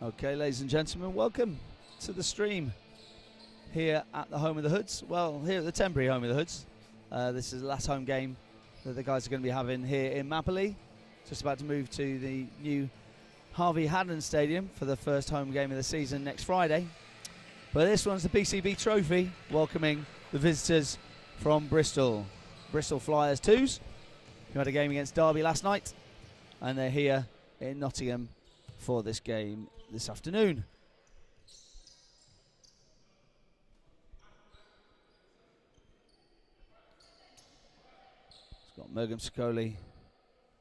Okay, ladies and gentlemen, welcome to the stream here at the home of the Hoods. Well, here at the temporary home of the Hoods. This is the last home game that the guys are going to be having here in Mapperley. Just about to move to the new Harvey Haddon Stadium for the first home game of the season next Friday. But this one's the PCB Trophy, welcoming the visitors from Bristol. Bristol Flyers 2s, who had a game against Derby last night, and they're here in Nottingham for this game this afternoon. It's got Mergham Sicoli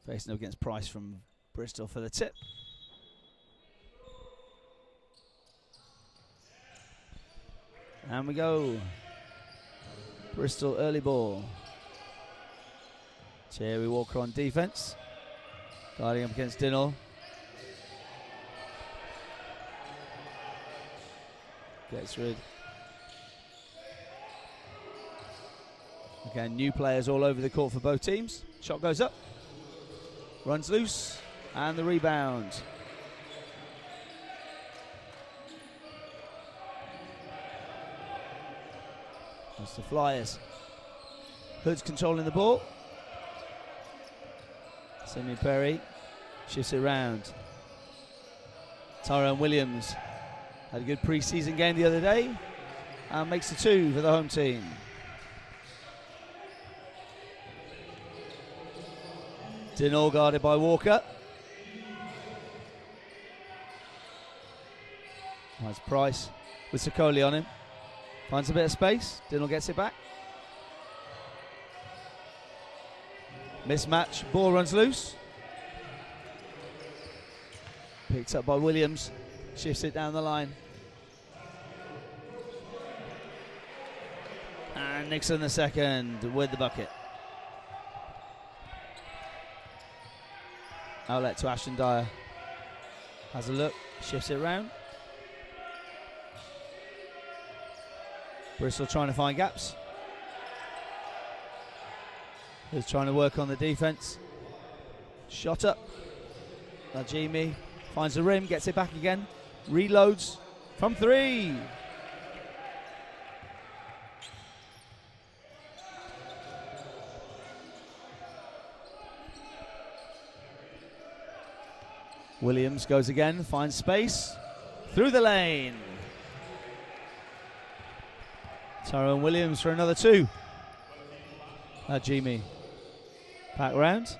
facing up against Price from Bristol for the tip. And we go. Bristol early ball. Thierry Walker on defence. Guarding up against Dinall. Gets rid. Again, new players all over the court for both teams. Shot goes up. Runs loose. And the rebound. That's the Flyers. Hoods controlling the ball. Simeon Perry shifts it around. Tyrone Williams had a good pre-season game the other day and makes the 2 for the home team. Dinall guarded by Walker. Nice Price with Sicoli on him. Finds a bit of space. Dinall gets it back. Mismatch. Ball runs loose. Picked up by Williams. Shifts it down the line. And Nixon the second with the bucket. Outlet to Ashton Dyer. Has a look. Shifts it around. Bristol trying to find gaps. He's trying to work on the defence. Shot up. Najimi finds the rim, gets it back again. Reloads from 3. Williams goes again, finds space. Through the lane. Tyrone Williams for another 2. Najimi. Back round.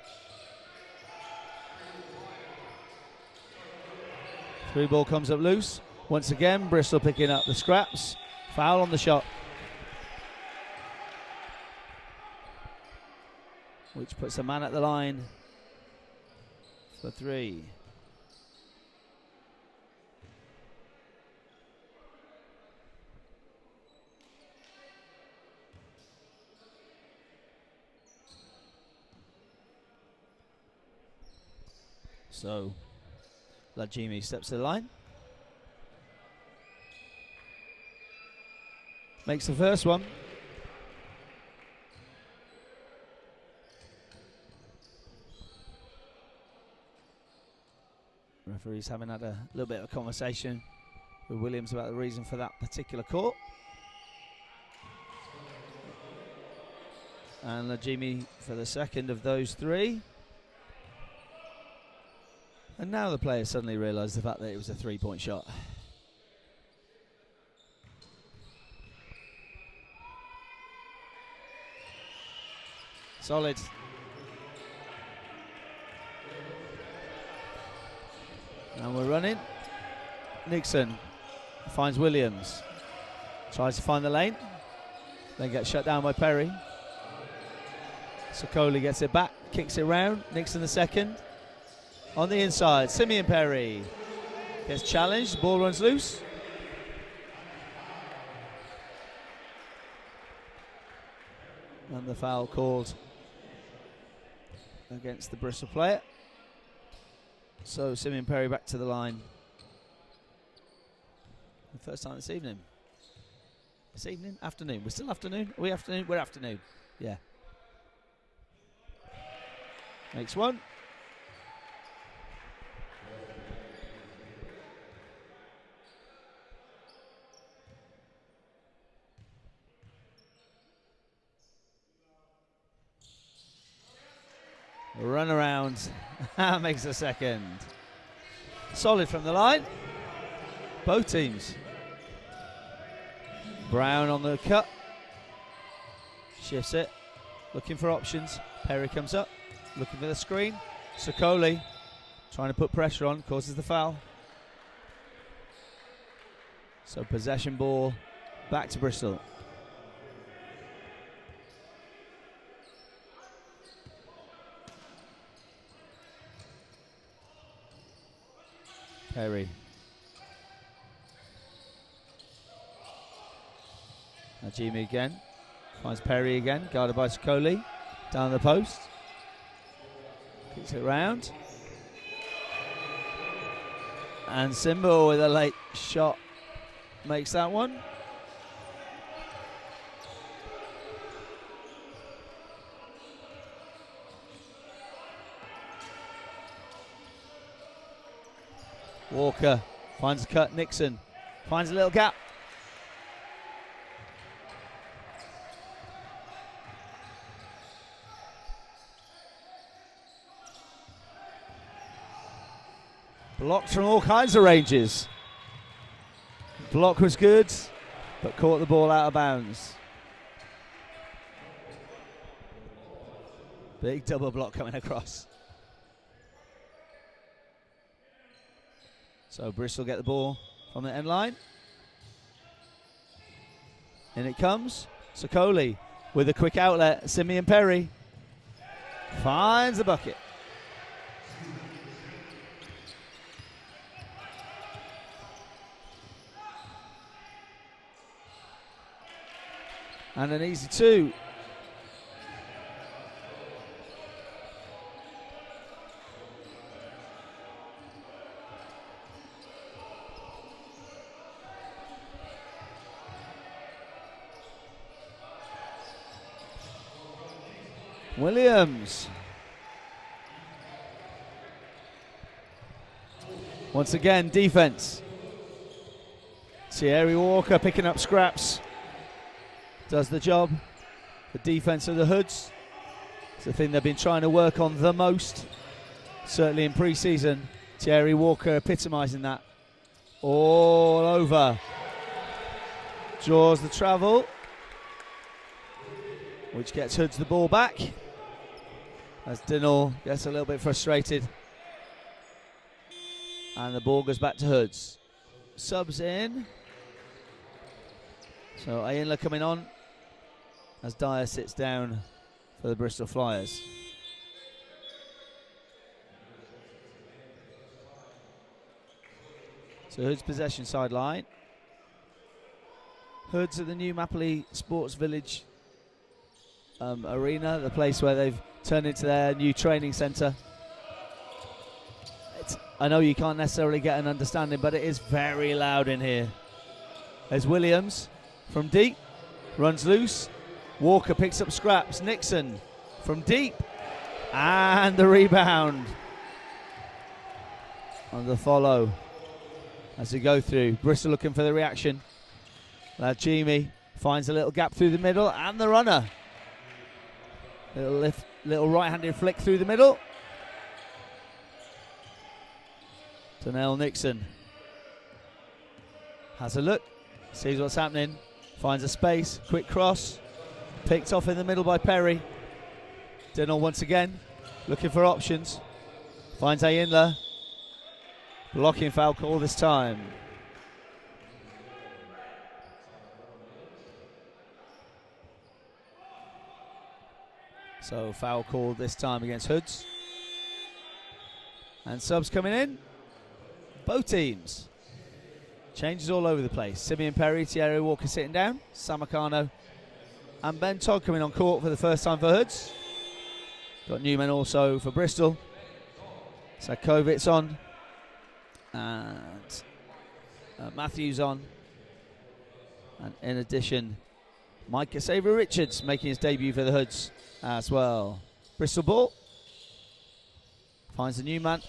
3 ball comes up loose. Once again, Bristol picking up the scraps. Foul on the shot. Which puts a man at the line for 3. So, Najimi steps to the line. Makes the first one. Referee's having had a little bit of a conversation with Williams about the reason for that particular call. And Najimi for the second of those 3. And now the players suddenly realise the fact that it was a 3-point shot. Solid. And we're running. Nixon finds Williams. Tries to find the lane. Then gets shut down by Perry. Sicoli gets it back, kicks it round. Nixon the second. On the inside, Simeon Perry gets challenged, ball runs loose. And the foul called against the Bristol player. So Simeon Perry back to the line. The first time this evening. This evening? Afternoon. We're still afternoon? Are we afternoon? We're afternoon. Yeah. Makes 1. Run around. Makes a second. Solid from the line. Both teams. Brown on the cut. Shifts it. Looking for options. Perry comes up. Looking for the screen. Sokoli trying to put pressure on. Causes the foul. So possession ball back to Bristol. Perry. Najimi again. Finds Perry again. Guarded by Sokoli. Down the post. Kicks it round. And Simba with a late shot makes that one. Walker finds a cut. Nixon finds a little gap. Blocked from all kinds of ranges. Block was good, but caught the ball out of bounds. Big double block coming across. So Bristol get the ball from the end line. In it comes. Sokoli with a quick outlet. Simeon Perry finds the bucket. And an easy two. Williams. Once again, defense. Thierry Walker picking up scraps. Does the job. The defense of the Hoods. It's the thing they've been trying to work on the most. Certainly in pre-season. Thierry Walker epitomising that. All over. Draws the travel. Which gets Hoods the ball back. As Dinnell gets a little bit frustrated. And the ball goes back to Hoods. Subs in. So Ayinla coming on. As Dyer sits down for the Bristol Flyers. So Hoods possession sideline. Hoods at the new Mapperley Sports Village arena, the place where they've turned into their new training centre. I know you can't necessarily get an understanding, but it is very loud in here. There's Williams from deep, runs loose. Walker picks up scraps. Nixon from deep, and the rebound on the follow as we go through. Bristol looking for the reaction. Najimi finds a little gap through the middle, and the runner. Little lift, little right-handed flick through the middle. Donnell Nixon has a look, sees what's happening, finds a space, quick cross, picked off in the middle by Perry. Donnell once again, looking for options, finds Ayinla, blocking foul call this time. So foul call this time against Hoods. And subs coming in. Both teams. Changes all over the place. Simeon Perry, Thierry Walker sitting down. Samakano and Ben Todd coming on court for the first time for Hoods. Got Newman also for Bristol. Sakovic's on. And Matthews on. And in addition, Mike Kasaver-Richards making his debut for the Hoods as well. Bristol ball. Finds the new man.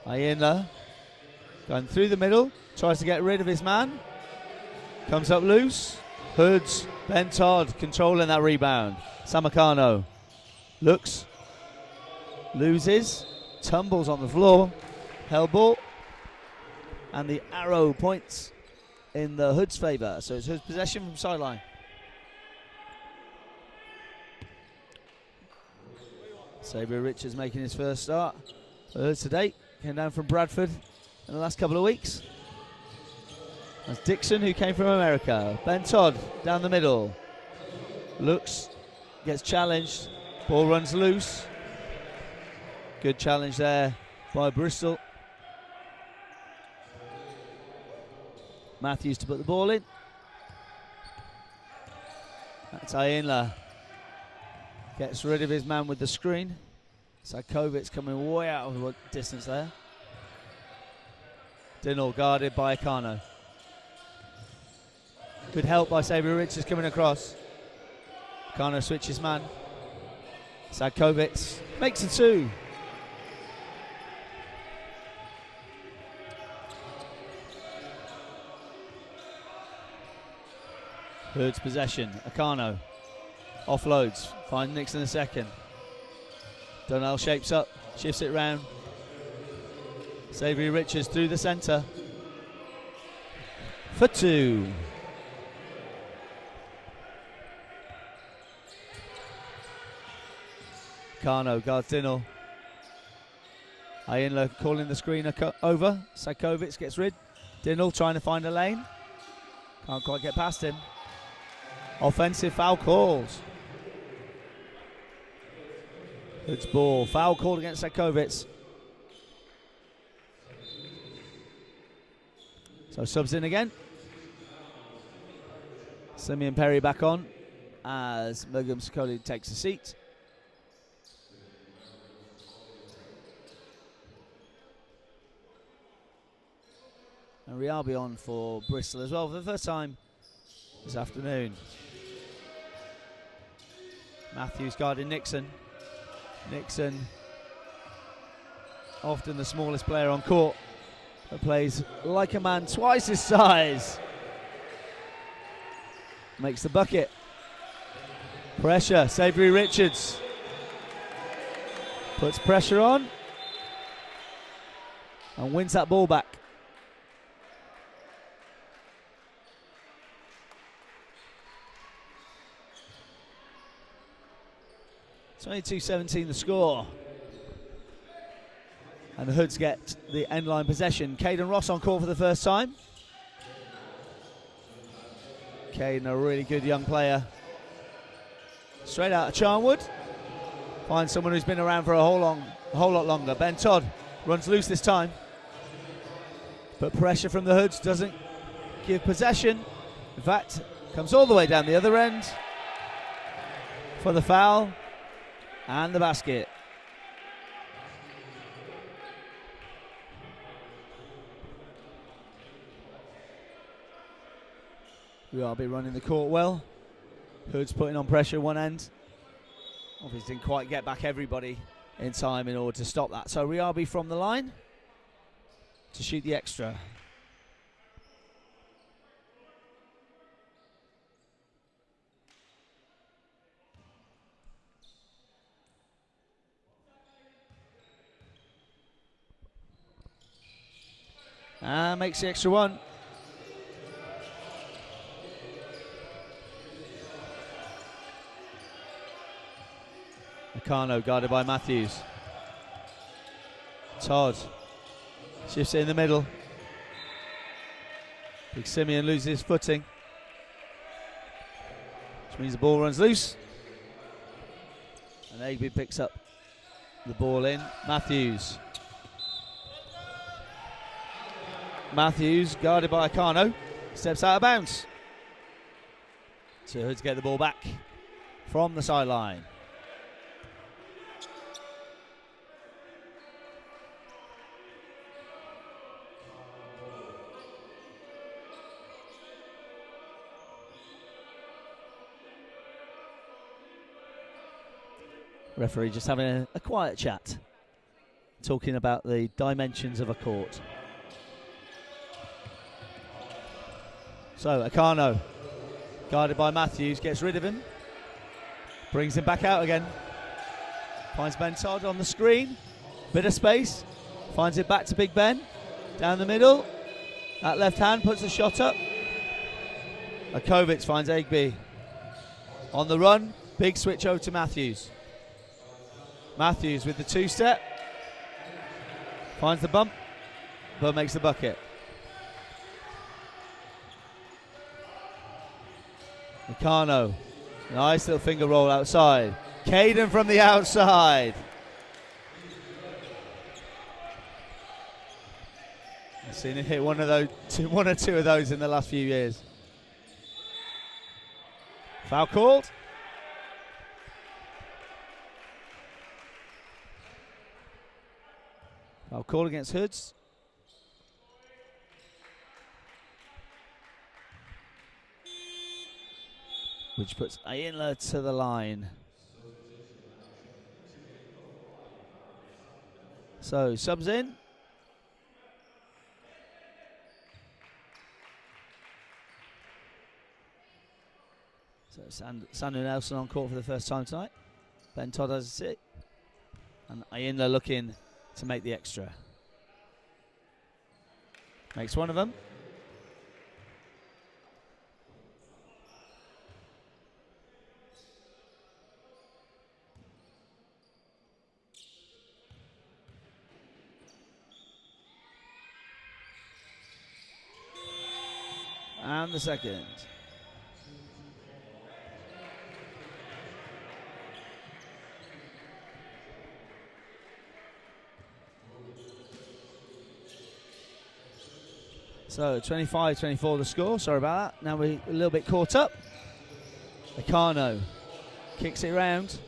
Ayinla going through the middle, tries to get rid of his man, comes up loose. Hoods Ben Todd controlling that rebound. Samakano looks, loses, tumbles on the floor, held ball, and the arrow points in the Hoods' favour. So it's Hoods' possession from sideline. Xavier Richards making his first start for Hoods today. Came down from Bradford in the last couple of weeks. That's Dixon, who came from America. Ben Todd down the middle. Looks, gets challenged. Ball runs loose. Good challenge there by Bristol. Matthews to put the ball in. That's Ayinla. Gets rid of his man with the screen. Sajkovic coming way out of the distance there. Dinall guarded by Akano. Good help by Xavier Richards coming across. Akano switches man. Sajkovic makes it two. Hoods possession. Akano offloads. Finds Nixon in a second. Donnell shapes up, shifts it round. Xavier Richards through the centre for two. Akano guards Dinall. Ayinla calling the screen over. Sajkovic gets rid. Dinall trying to find a lane. Can't quite get past him. Offensive foul calls. Hoods ball. Foul called against Sajkovic. So subs in again. Simeon Perry back on as Mergum Sakoli takes a seat. And Riabi on for Bristol as well for the first time this afternoon. Matthews guarding Nixon. Nixon, often the smallest player on court, but plays like a man twice his size. Makes the bucket. Pressure, Xavier Richards. Puts pressure on and wins that ball back. It's 22-17 the score. And the Hoods get the end line possession. Caden Ross on court for the first time. Caden, a really good young player. Straight out of Charnwood. Finds someone who's been around for a whole lot longer. Ben Todd runs loose this time. But pressure from the Hoods doesn't give possession. In fact, comes all the way down the other end for the foul. And the basket. We'll be running the court well. Hoods putting on pressure one end. Obviously didn't quite get back everybody in time in order to stop that. So Riabi from the line to shoot the extra. And makes the extra one. Akano guarded by Matthews. Todd shifts it in the middle. Big Simeon loses his footing, which means the ball runs loose. And Agby picks up the ball in. Matthews guarded by Akano, steps out of bounds. So Hoods get the ball back from the sideline. Referee just having a quiet chat, talking about the dimensions of a court. So Akano Guarded by Matthews, gets rid of him. Brings him back out again. Finds Ben Todd on the screen. Bit of space. Finds it back to Big Ben. Down the middle. That left hand puts the shot up. Akovic finds Egby. On the run. Big switch over to Matthews. Matthews with the two-step. Finds the bump. But makes the bucket. Meccano. Nice little finger roll outside. Caden from the outside. I've seen him hit one or two of those in the last few years. Foul called. Foul called against Hoods. Which puts Ayinla to the line. So, subs in. So, Sandu Nelson on court for the first time tonight. Ben Todd has a sit. And Ayinla looking to make the extra. Makes one of them. And the second. So 25-24 the score, sorry about that. Now we're a little bit caught up. Meccano kicks it round.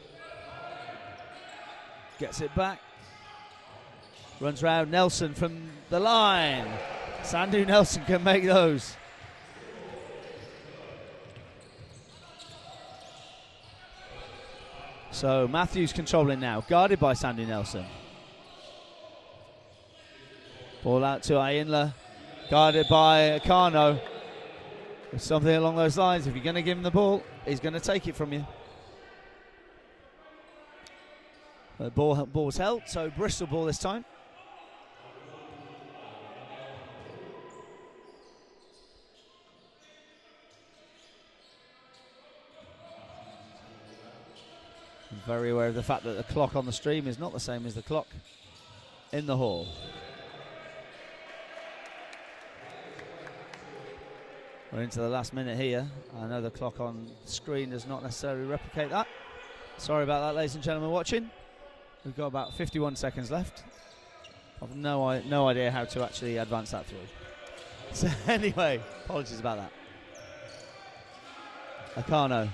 Gets it back. Runs round Nelson from the line. Sandu Nelson can make those. So Matthews controlling now, guarded by Sandu Nelson. Ball out to Ayinla, guarded by Meccano. Something along those lines. If you're going to give him the ball, he's going to take it from you. The ball was held, so Bristol ball this time. I'm very aware of the fact that the clock on the stream is not the same as the clock in the hall. We're into the last minute here. I know the clock on screen does not necessarily replicate that. Sorry about that, ladies and gentlemen watching. We've got about 51 seconds left. I've no idea how to actually advance that through. So anyway, apologies about that. Meccano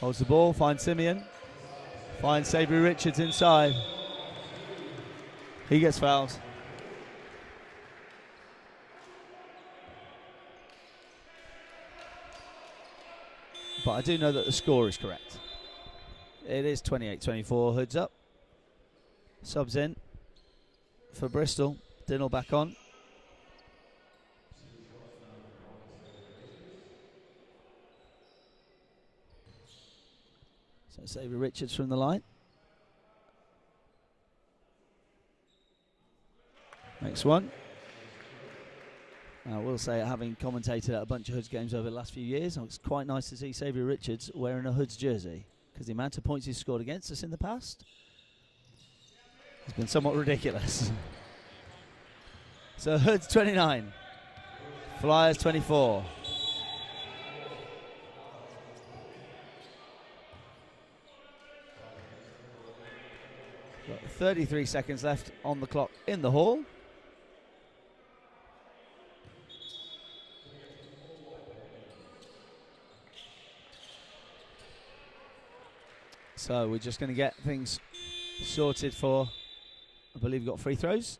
holds the ball, finds Simeon. Finds Savory Richards inside. He gets fouled. But I do know that the score is correct. It is 28-24, Hoods up. Subs in for Bristol. Dinnell back on. So Savory Richards from the line. Next one. I will say, having commentated at a bunch of Hoods games over the last few years, it's quite nice to see Savory Richards wearing a Hoods jersey, because the amount of points he's scored against us in the past has been somewhat ridiculous. So Hoods 29, Flyers 24. Got 33 seconds left on the clock in the hall. So we're just going to get things sorted for, I believe we've got free throws.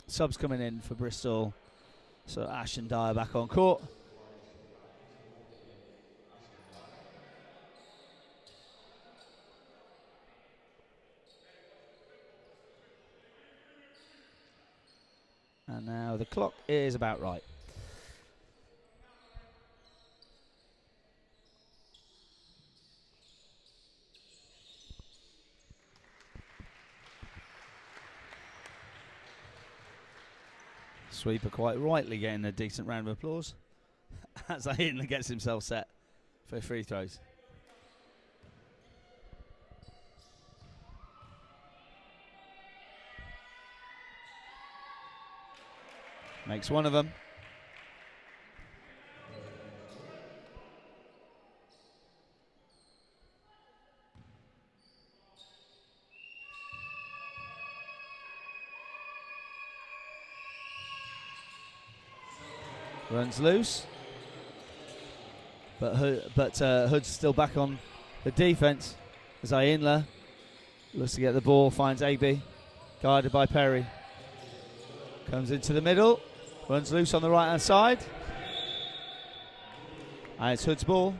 Subs coming in for Bristol. So Ash and Dyer back on court. And now the clock is about right. Sweeper quite rightly getting a decent round of applause as Aitler gets himself set for free throws. Makes one of them. Runs loose, but Hood's still back on the defense as Aitler looks to get the ball, finds AB, guarded by Perry. Comes into the middle, runs loose on the right hand side, and it's Hood's ball.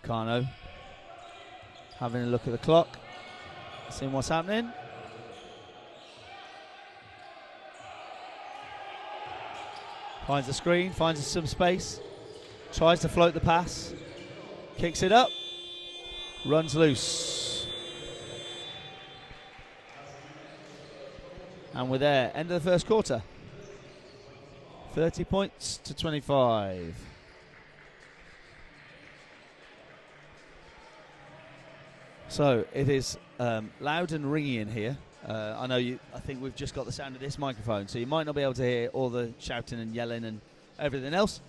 Kano having a look at the clock, seeing what's happening. Finds the screen, finds some space, tries to float the pass, kicks it up, runs loose. And we're there, end of the first quarter. 30 points to 25. So it is loud and ringy in here. I think we've just got the sound of this microphone, so you might not be able to hear all the shouting and yelling and everything else.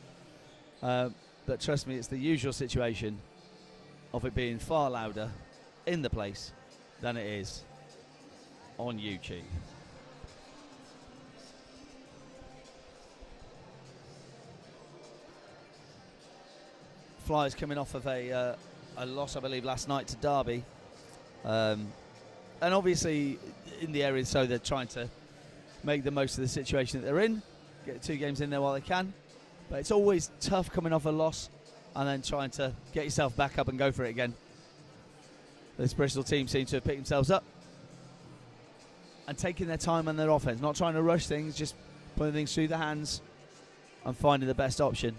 But trust me, it's the usual situation of it being far louder in the place than it is on YouTube. Flyers coming off of a loss, I believe, last night to Derby. And obviously in the area, so they're trying to make the most of the situation that they're in, get 2 games in there while they can. But it's always tough coming off a loss and then trying to get yourself back up and go for it again. This Bristol team seem to have picked themselves up and taking their time on their offense, not trying to rush things, just putting things through the hands and finding the best option.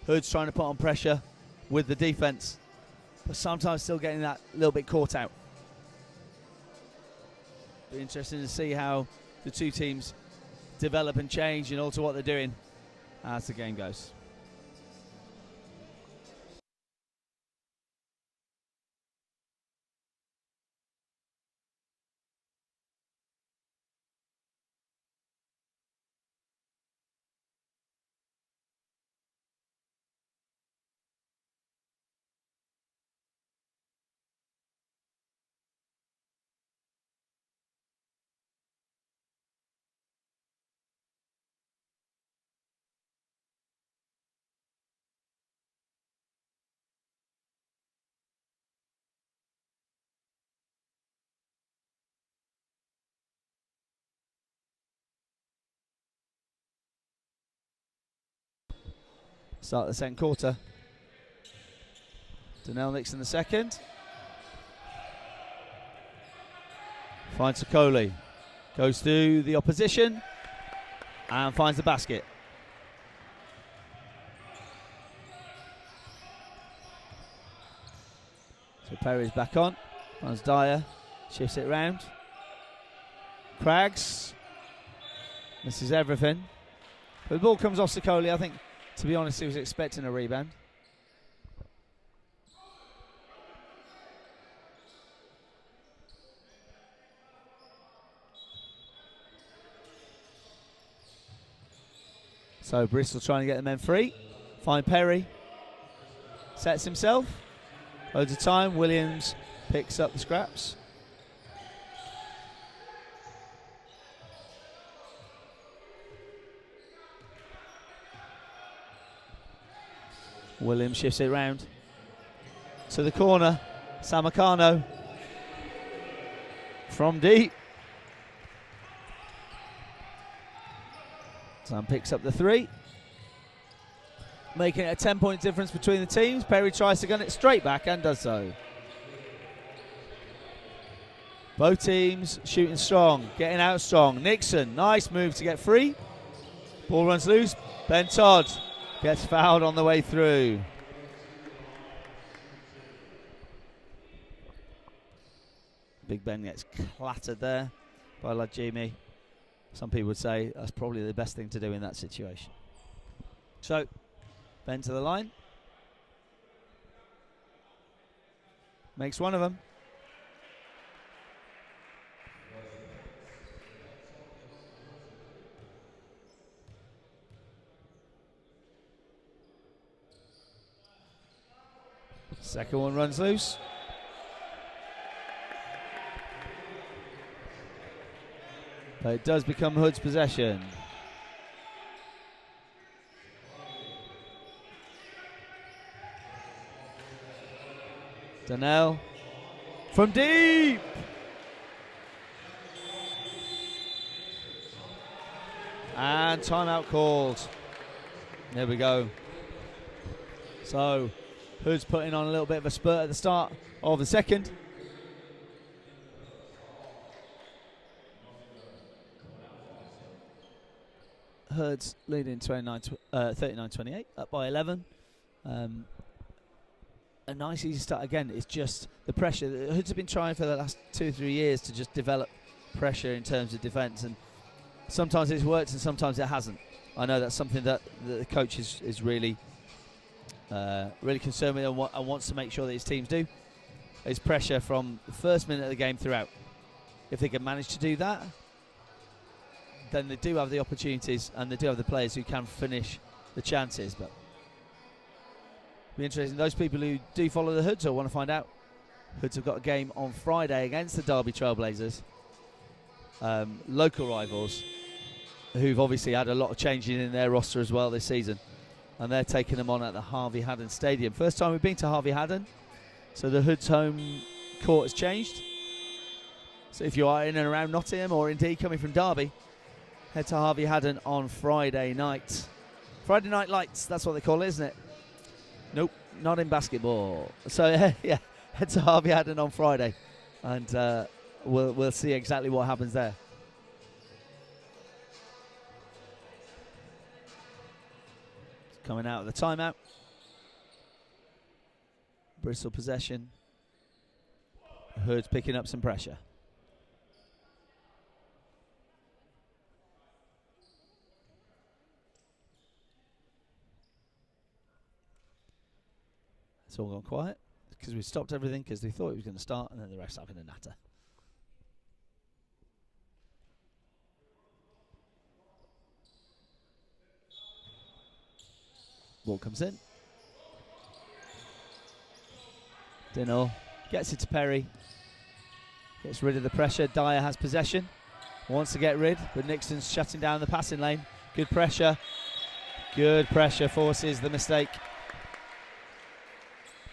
Hood's trying to put on pressure with the defense, but sometimes still getting that little bit caught out. Be interesting to see how the 2 teams develop and change and alter what they're doing as the game goes. Start the second quarter. Denelnick's in the second. Finds Sokoli. Goes through the opposition and finds the basket. So Perry's back on. Finds Dyer. Shifts it round. Craggs. Misses everything. But the ball comes off Sokoli. I think, to be honest, he was expecting a rebound. So Bristol trying to get the men free. Find Perry. Sets himself. Loads of time. Williams picks up the scraps. Williams shifts it round to the corner. Samakano from deep. Sam picks up the 3. Making it a 10-point difference between the teams. Perry tries to gun it straight back and does so. Both teams shooting strong, getting out strong. Nixon, nice move to get free. Ball runs loose. Ben Todd Gets fouled on the way through. Big Ben gets clattered there by Lajimi. Some people would say that's probably the best thing to do in that situation. So, Ben to the line. Makes one of them. Second one runs loose. But it does become Hood's possession. Donnell from deep. And timeout called. There we go. So Hood's putting on a little bit of a spurt at the start of the second. Hood's leading 39-28, up by 11. A nice easy start again. It's just the pressure. The Hoods have been trying for the last 2 or 3 years to just develop pressure in terms of defence, and sometimes it's worked and sometimes it hasn't. I know that's something that the coach is really concerned with and wants to make sure that his teams do, is pressure from the first minute of the game throughout. If they can manage to do that, then they do have the opportunities and they do have the players who can finish the chances. But be interesting, those people who do follow the Hoods or want to find out, Hoods have got a game on Friday against the Derby Trailblazers, local rivals, who've obviously had a lot of changing in their roster as well this season, and they're taking them on at the Harvey Haddon Stadium. First time we've been to Harvey Haddon, so the Hoods home court has changed. So if you are in and around Nottingham, or indeed coming from Derby, head to Harvey Haddon on Friday night. Friday Night Lights, that's what they call it, isn't it? Nope, not in basketball. So yeah, head to Harvey Haddon on Friday, and we'll see exactly what happens there. Coming out of the timeout. Bristol possession. Hood's picking up some pressure. It's all gone quiet because we stopped everything because they thought it was going to start, and then the refs having a natter. Ball comes in. Dinall gets it to Perry. Gets rid of the pressure. Dyer has possession. Wants to get rid, but Nixon's shutting down the passing lane. Good pressure. Good pressure forces the mistake.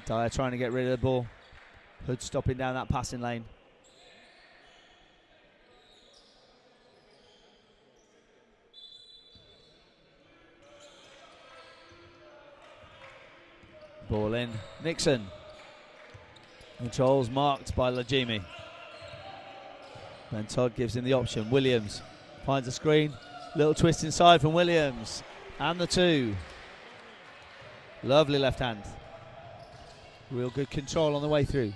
Dyer trying to get rid of the ball. Hood stopping down that passing lane. Ball in. Nixon. Controls marked by Lajimi. Ben Todd gives him the option. Williams finds a screen. Little twist inside from Williams. And the two. Lovely left hand. Real good control on the way through.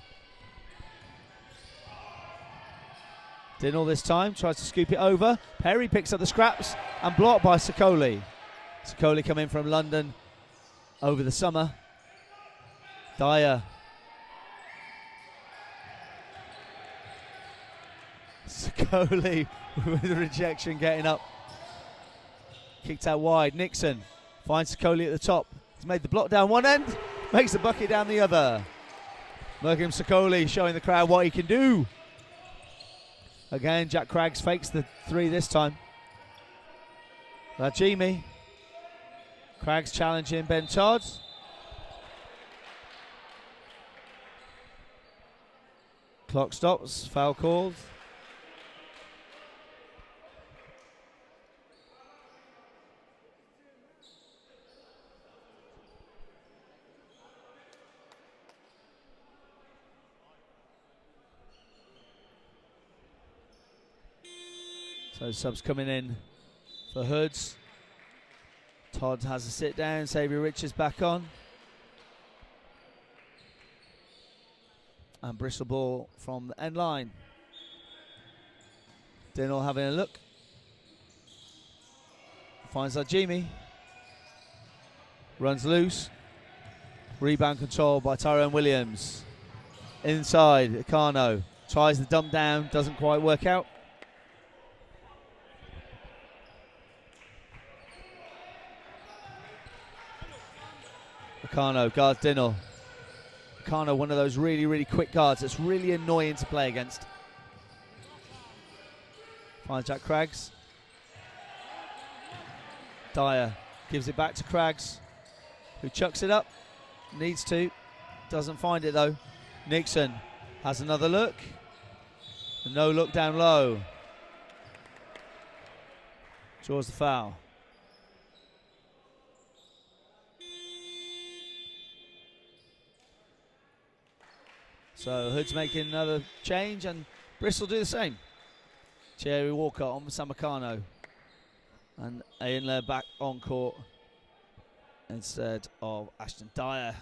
Dinall this time tries to scoop it over. Perry picks up the scraps and blocked by Sokoli. Sokoli coming from London over the summer. Dyer. Sokoli with the rejection getting up. Kicked out wide. Nixon finds Sokoli at the top. He's made the block down one end. Makes the bucket down the other. Mergham Sokoli showing the crowd what he can do. Again, Jack Craggs fakes the three this time. Lajimi. Craggs challenging Ben Todd. Clock stops, foul called. So subs coming in for Hoods. Todd has a sit down. Saviour Richards back on. And Bristol ball from the end line. Dinall having a look. Finds Ajimi. Runs loose. Rebound control by Tyrone Williams. Inside, Akano tries the dump down, doesn't quite work out. Akano guards Dinall. Akano, one of those really, really quick guards that's really annoying to play against. Finds Jack Craggs. Dyer gives it back to Craggs, who chucks it up. Needs to. Doesn't find it though. Nixon has another look. No look down low. Draws the foul. So Hood's making another change and Bristol do the same. Thierry Walker on Samakano. And Ainley back on court instead of Ashton Dyer.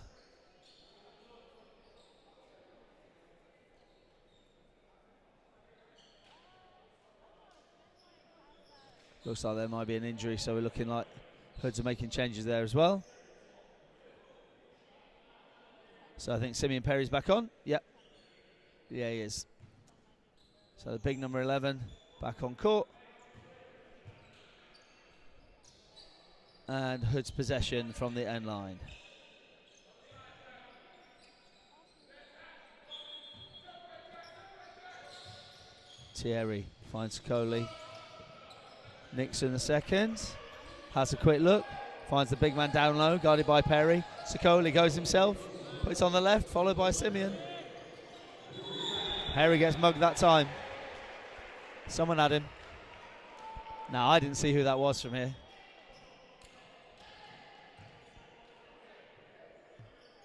Looks like there might be an injury, so we're looking like Hoods are making changes there as well. So I think Simeon Perry's back on. Yep. Yeah, he is. So the big number 11 back on court. And Hood's possession from the end line. Thierry finds Coley. Nixon the second. Has a quick look. Finds the big man down low, guarded by Perry. Sicoli goes himself. Puts on the left, followed by Simeon. Perry gets mugged that time. Someone had him. Now, I didn't see who that was from here.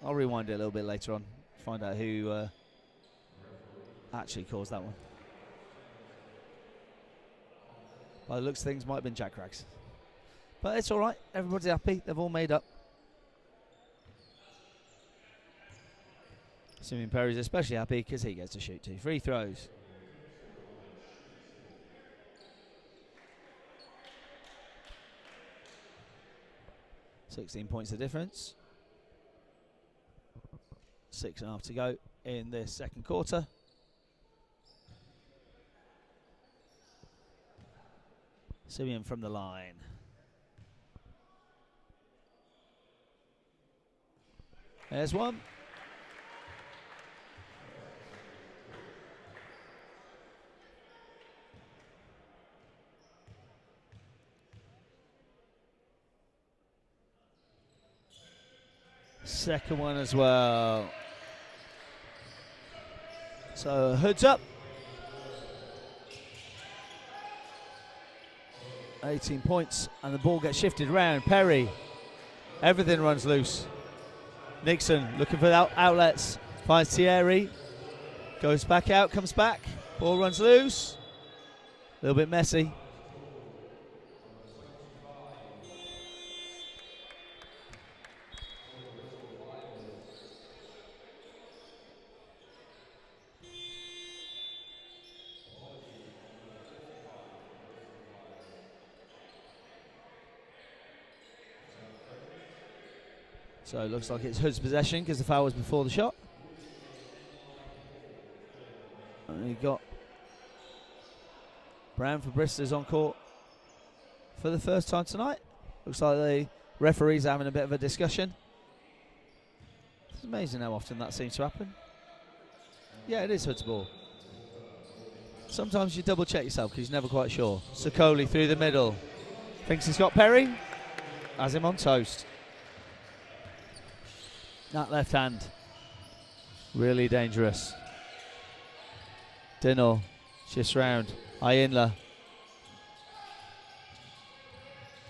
I'll rewind it a little bit later on. Find out who actually caused that one. By the looks of things, might have been Jack Craggs. But it's all right. Everybody's happy. They've all made up. Simeon Perry's especially happy because he gets to shoot 2 free throws. £16 the difference. 6.5 to go in this second quarter. Simeon from the line. There's one. Second one as well. So Hood's up. 18 points and the ball gets shifted around. Perry, everything runs loose. Nixon looking for outlets, finds Thierry, goes back out, comes back, ball runs loose. A little bit messy. So it looks like it's Hood's possession because the foul was before the shot. And you got Brown for Bristol is on court for the first time tonight. Looks like the referees are having a bit of a discussion. It's amazing how often that seems to happen. Yeah, it is Hood's ball. Sometimes you double check yourself because you're never quite sure. Sicoli through the middle. Thinks he's got Perry. Has him on toast. That left hand, really dangerous. Dinall shifts round. Ainley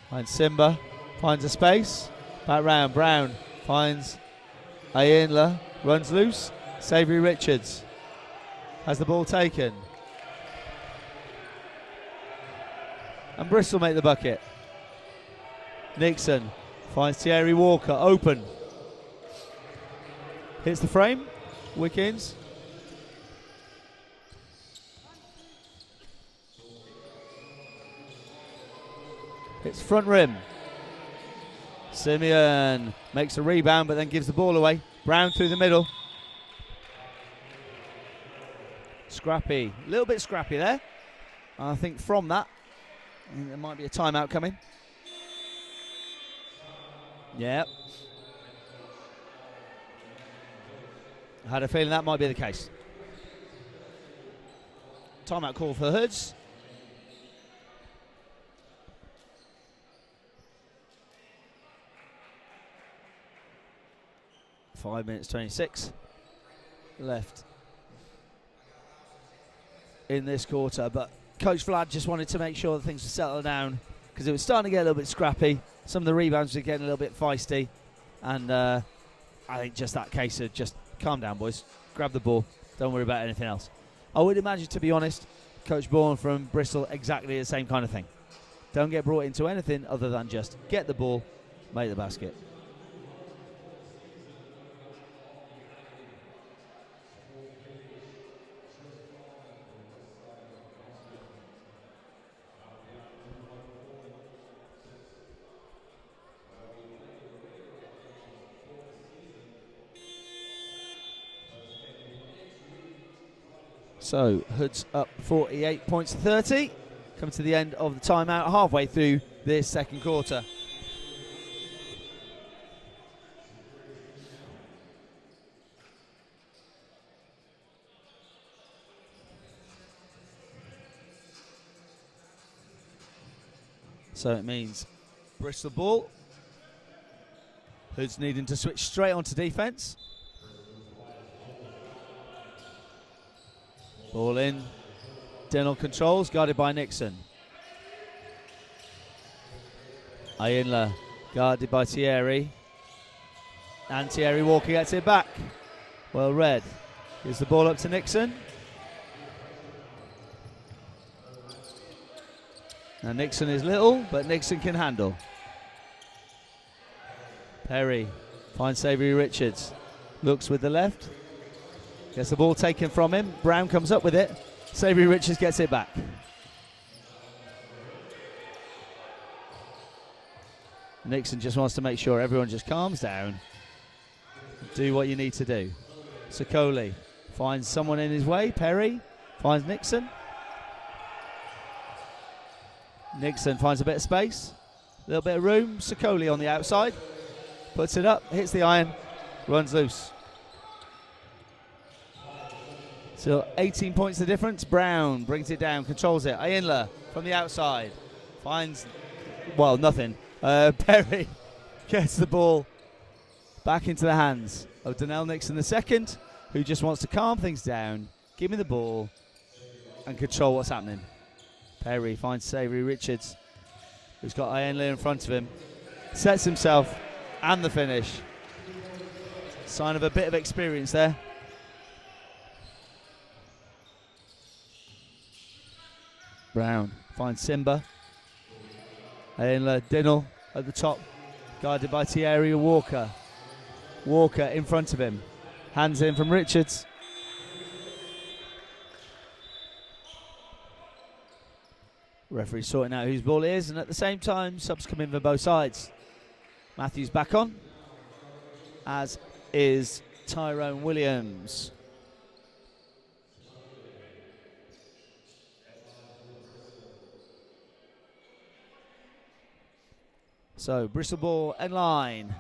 finds Simba, finds a space. Back round, Brown finds Ainley, runs loose. Saviour Richards has the ball taken. And Bristol make the bucket. Nixon finds Thierry Walker open. Hits the frame. Wickens. Hits front rim. Simeon makes a rebound but then gives the ball away. Brown through the middle. Scrappy. A little bit scrappy there. I think from that, there might be a timeout coming. Yep. I had a feeling that might be the case. Timeout call for the Hoods. Five minutes 26 left in this quarter, but Coach Vlad just wanted to make sure that things would settle down because it was starting to get a little bit scrappy. Some of the rebounds were getting a little bit feisty, and I think just that case of just calm down, boys, grab the ball, don't worry about anything else. I would imagine, to be honest, Coach Bourne from Bristol, exactly the same kind of thing. Don't get brought into anything other than just get the ball, make the basket. So, Hoods up 48 points to 30. Come to the end of the timeout, halfway through this second quarter. So it means Bristol ball. Hoods needing to switch straight onto defence. Ball in. Denel controls, guarded by Nixon. Ayinla, guarded by Thierry. And Thierry Walker gets it back. Well read. Gives the ball up to Nixon. Now Nixon is little, but Nixon can handle. Perry finds Savory Richards. Looks with the left. Gets the ball taken from him. Brown comes up with it. Savory Richards gets it back. Nixon just wants to make sure everyone just calms down. Do what you need to do. Sokoli finds someone in his way. Perry finds Nixon. Nixon finds a bit of space. A little bit of room. Sokoli on the outside. Puts it up. Hits the iron. Runs loose. So 18 points the difference. Brown brings it down, controls it. Ayinla from the outside finds, well, nothing. Perry gets the ball back into the hands of Donnell Nixon II, who just wants to calm things down, give me the ball, and control what's happening. Perry finds Savory Richards, who's got Ayinla in front of him, sets himself, and the finish. Sign of a bit of experience there. Brown finds Simba. Ayinla Dinnell at the top, guarded by Thierry Walker. Walker in front of him. Hands in from Richards. Referee sorting out whose ball it is, and at the same time, subs come in for both sides. Matthews back on, as is Tyrone Williams. So Bristol ball end line.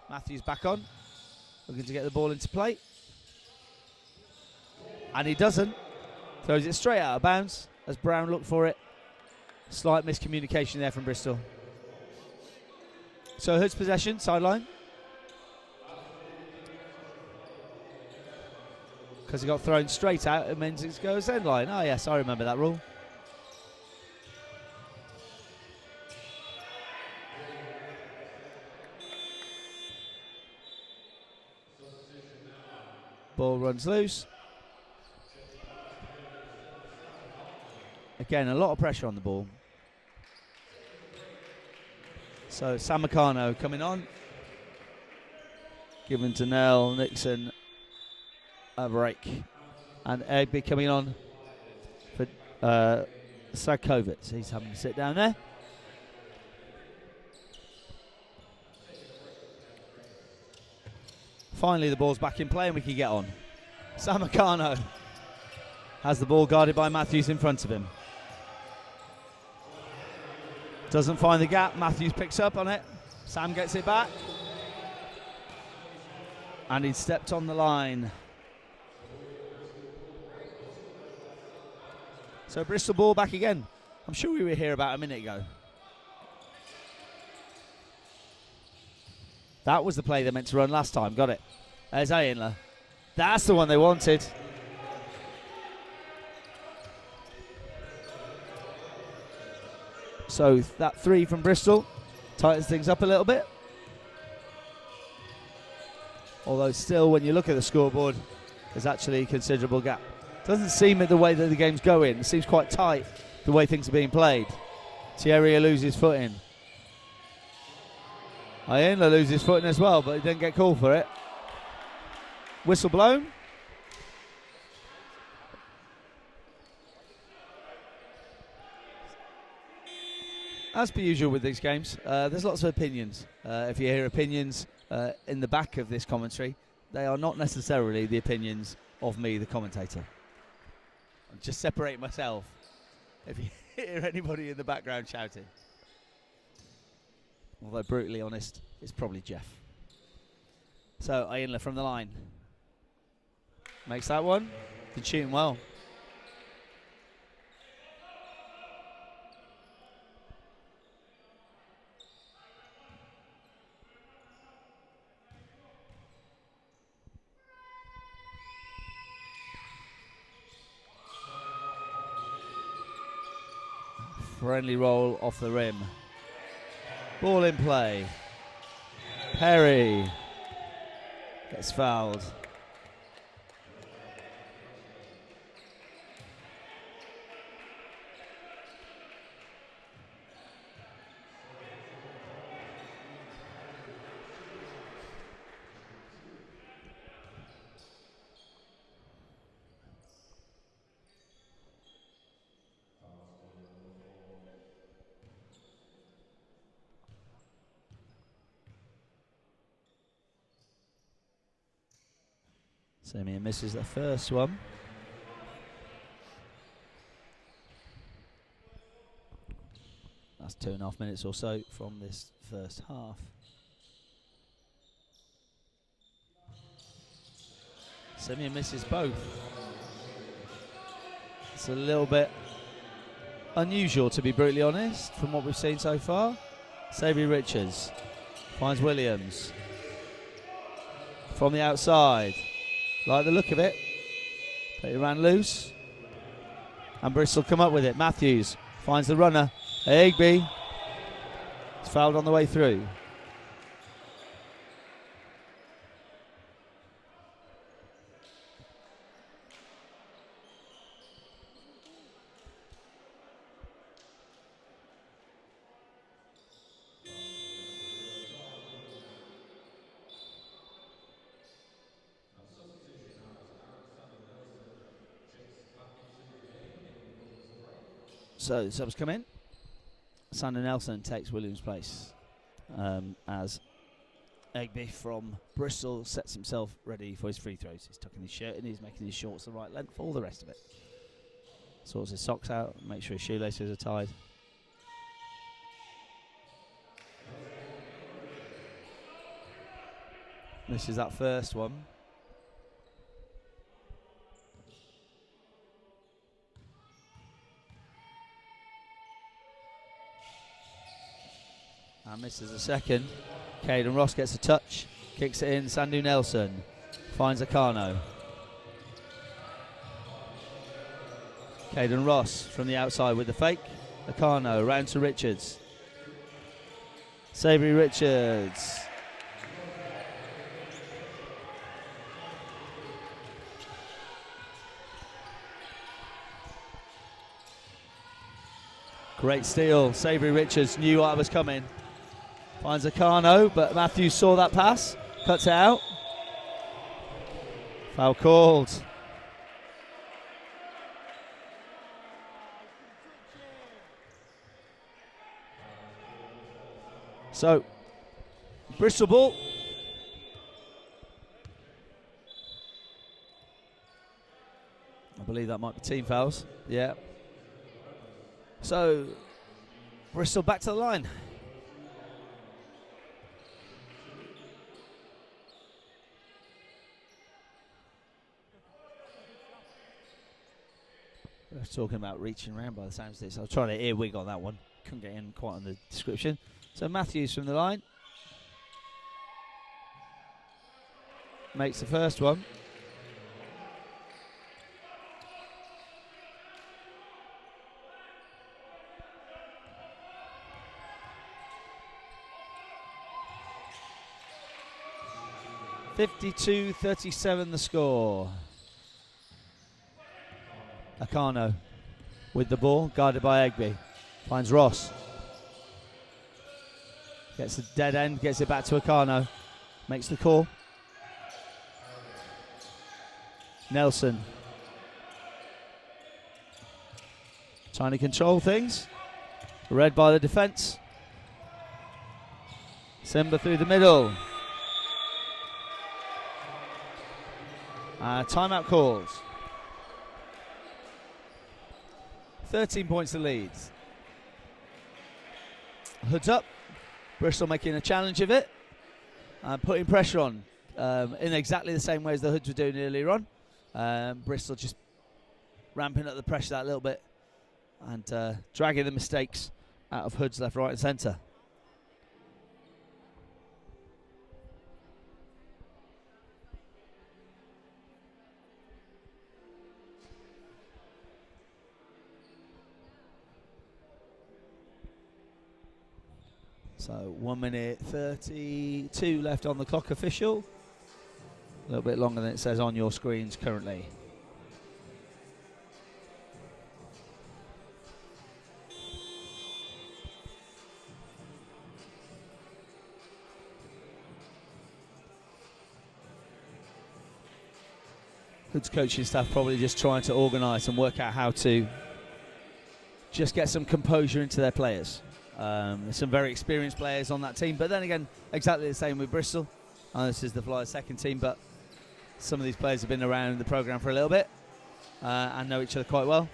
Matthews back on, looking to get the ball into play. And he doesn't. Throws it straight out of bounds as Brown looked for it. Slight miscommunication there from Bristol. So Hood's possession, sideline. Because he got thrown straight out, it means it goes end line. Oh yes, I remember that rule. Ball runs loose. Again, a lot of pressure on the ball. So Samacano coming on, giving to Nell Nixon a break, and Egby coming on for Sadkovic. He's having to sit down there. Finally the ball's back in play and we can get on. Samacano has the ball guarded by Matthews in front of him. Doesn't find the gap, Matthews picks up on it. Sam gets it back. And he's stepped on the line. So Bristol ball back again. I'm sure we were here about a minute ago. That was the play they meant to run last time. Got it. There's Ayinla. That's the one they wanted. So that 3 from Bristol tightens things up a little bit. Although still, when you look at the scoreboard, there's actually a considerable gap. Doesn't seem it the way that the game's going. It seems quite tight the way things are being played. Thierry loses footing. Ayinla loses footing as well, but he didn't get called for it. Whistle blown. As per usual with these games, there's lots of opinions. If you hear opinions in the back of this commentary, they are not necessarily the opinions of me, the commentator. I'm just separating myself if you hear anybody in the background shouting. Although, brutally honest, it's probably Jeff. So, Ayinla from the line. Makes that one. Been shooting well. Friendly roll off the rim. Ball in play. Perry gets fouled. Simeon misses the first one. That's 2.5 minutes or so from this first half. Simeon misses both. It's a little bit unusual, to be brutally honest, from what we've seen so far. Sabry Richards finds Williams from the outside. Like the look of it, but he ran loose, and Bristol come up with it. Matthews finds the runner, Egby. He's fouled on the way through. So the subs come in. Sander Nelson takes Williams' place as Egby from Bristol sets himself ready for his free throws. He's tucking his shirt in, he's making his shorts the right length, all the rest of it. Sorts his socks out, make sure his shoelaces are tied. Misses that first one. And misses a second. Caden Ross gets a touch, kicks it in. Sandu Nelson finds Akano. Caden Ross from the outside with the fake. Akano round to Richards. Sabry Richards. Great steal. Sabry Richards knew what was coming. Finds Akano, but Matthews saw that pass. Cuts it out. Foul called. So, Bristol ball. I believe that might be team fouls. Yeah. So, Bristol back to the line. I was talking about reaching around by the sounds of this. I was trying to earwig on that one. Couldn't get in quite on the description. So Matthews from the line. Makes the first one. (52-37) the score. Akano with the ball, guarded by Egby. Finds Ross. Gets a dead end, gets it back to Akano. Makes the call. Nelson. Trying to control things. Read by the defence. Simba through the middle. Timeout calls. 13 points to lead. Hoods up. Bristol making a challenge of it. Putting pressure on in exactly the same way as the Hoods were doing earlier on. Bristol just ramping up the pressure that little bit and dragging the mistakes out of Hoods left, right and centre. So 1 minute 32 left on the clock official. A little bit longer than it says on your screens currently. Hoods coaching staff probably just trying to organise and work out how to just get some composure into their players. There's some very experienced players on that team, but then again, exactly the same with Bristol. This is the Flyers' second team, but some of these players have been around the programme for a little bit and know each other quite well.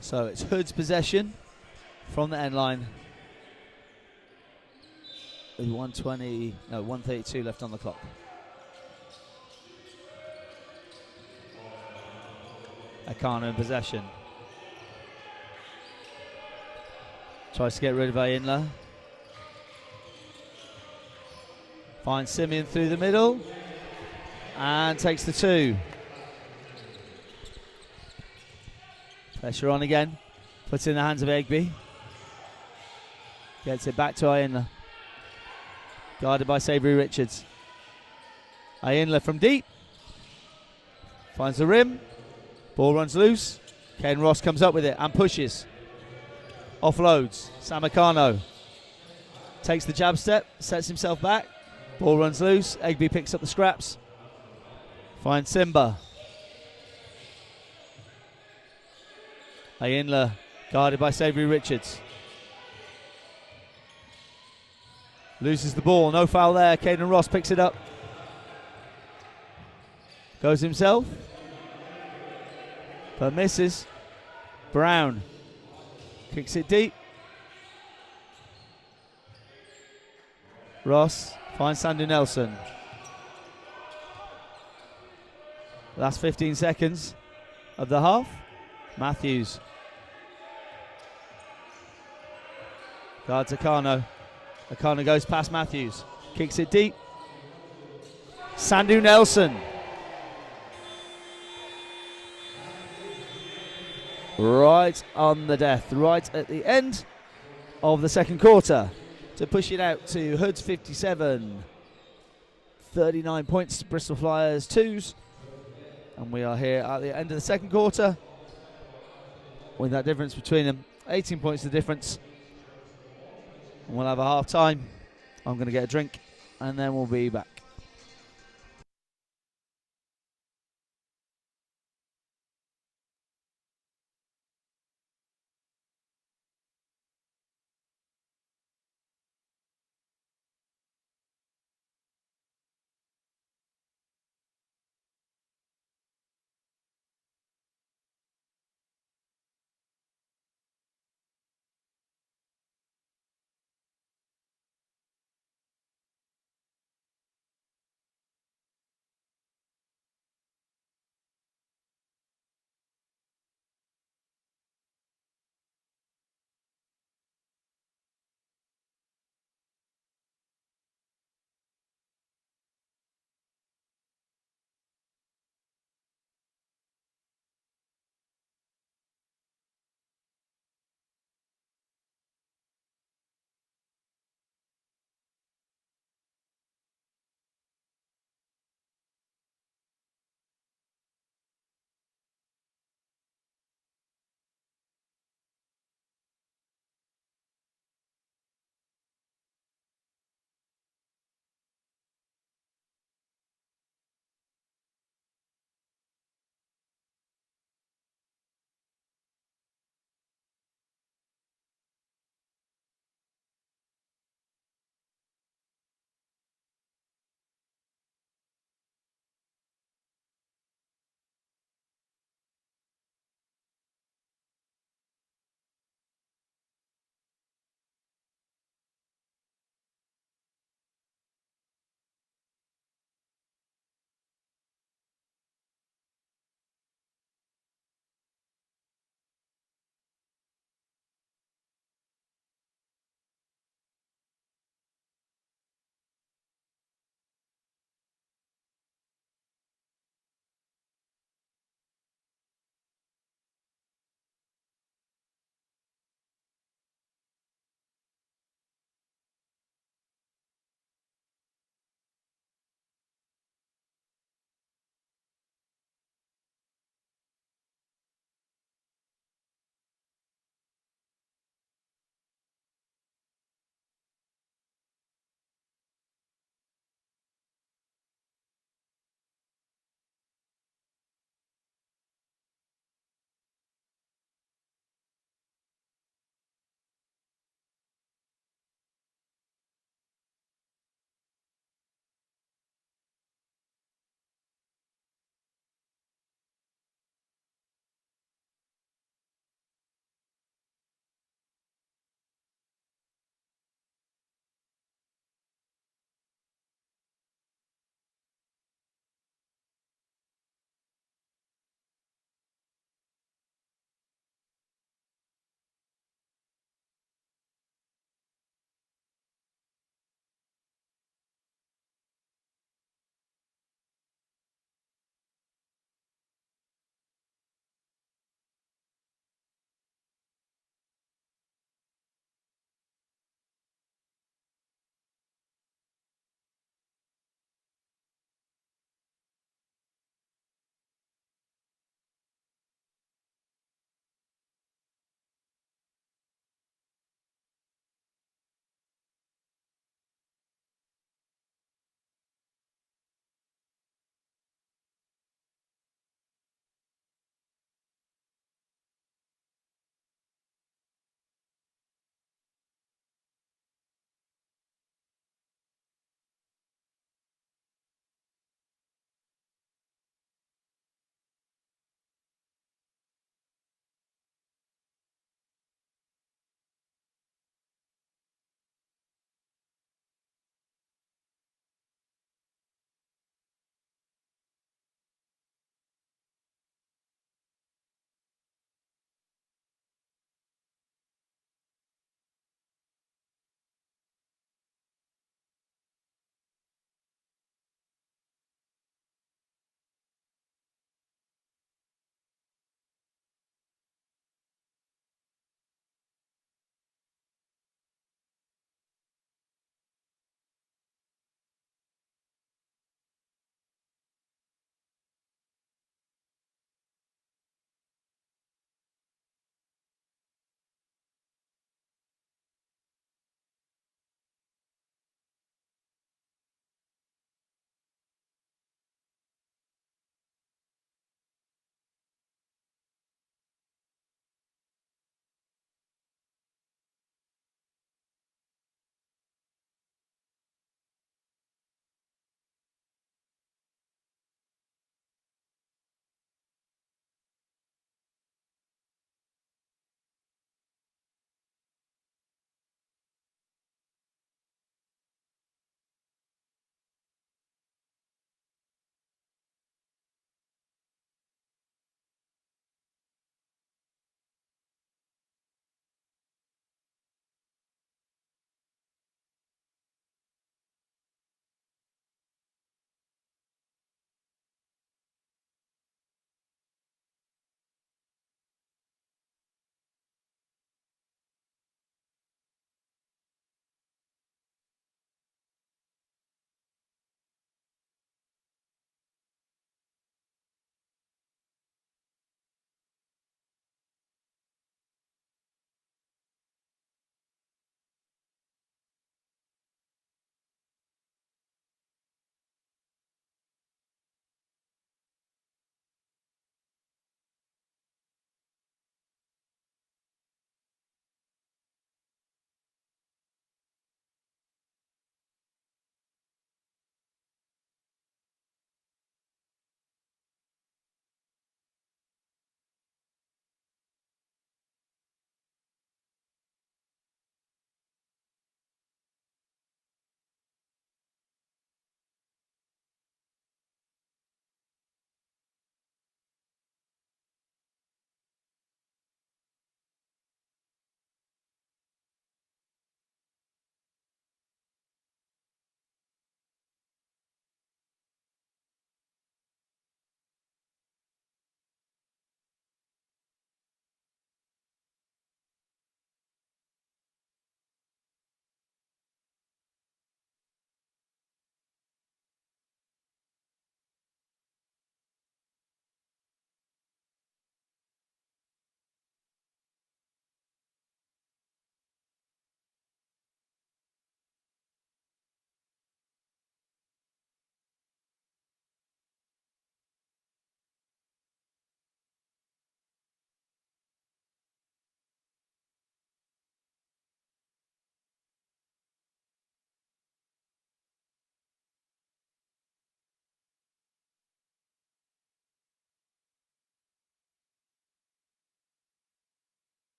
So it's Hood's possession from the end line. With 132 left on the clock. Akano in possession. Tries to get rid of Ayinla. Finds Simeon through the middle. And takes the two. Pressure on again. Puts it in the hands of Egby. Gets it back to Ayinla. Guarded by Savory Richards. Ayinla from deep. Finds the rim. Ball runs loose. Ken Ross comes up with it and pushes. Offloads. Sam Akano takes the jab step. Sets himself back. Ball runs loose. Egby picks up the scraps. Finds Simba. Ayinla guarded by Savory Richards. Loses the ball, no foul there. Caden Ross picks it up. Goes himself. But misses. Brown kicks it deep. Ross finds Sandu Nelson. Last 15 seconds of the half. Matthews. Guards Akano. Akano goes past Matthews. Kicks it deep. Sandu Nelson. Right on the death. Right at the end of the second quarter. To push it out to Hoods 57. 39 points to Bristol Flyers 2s. And we are here at the end of the second quarter with that difference between them. 18 points the difference. And we'll have a half time. I'm going to get a drink and then we'll be back.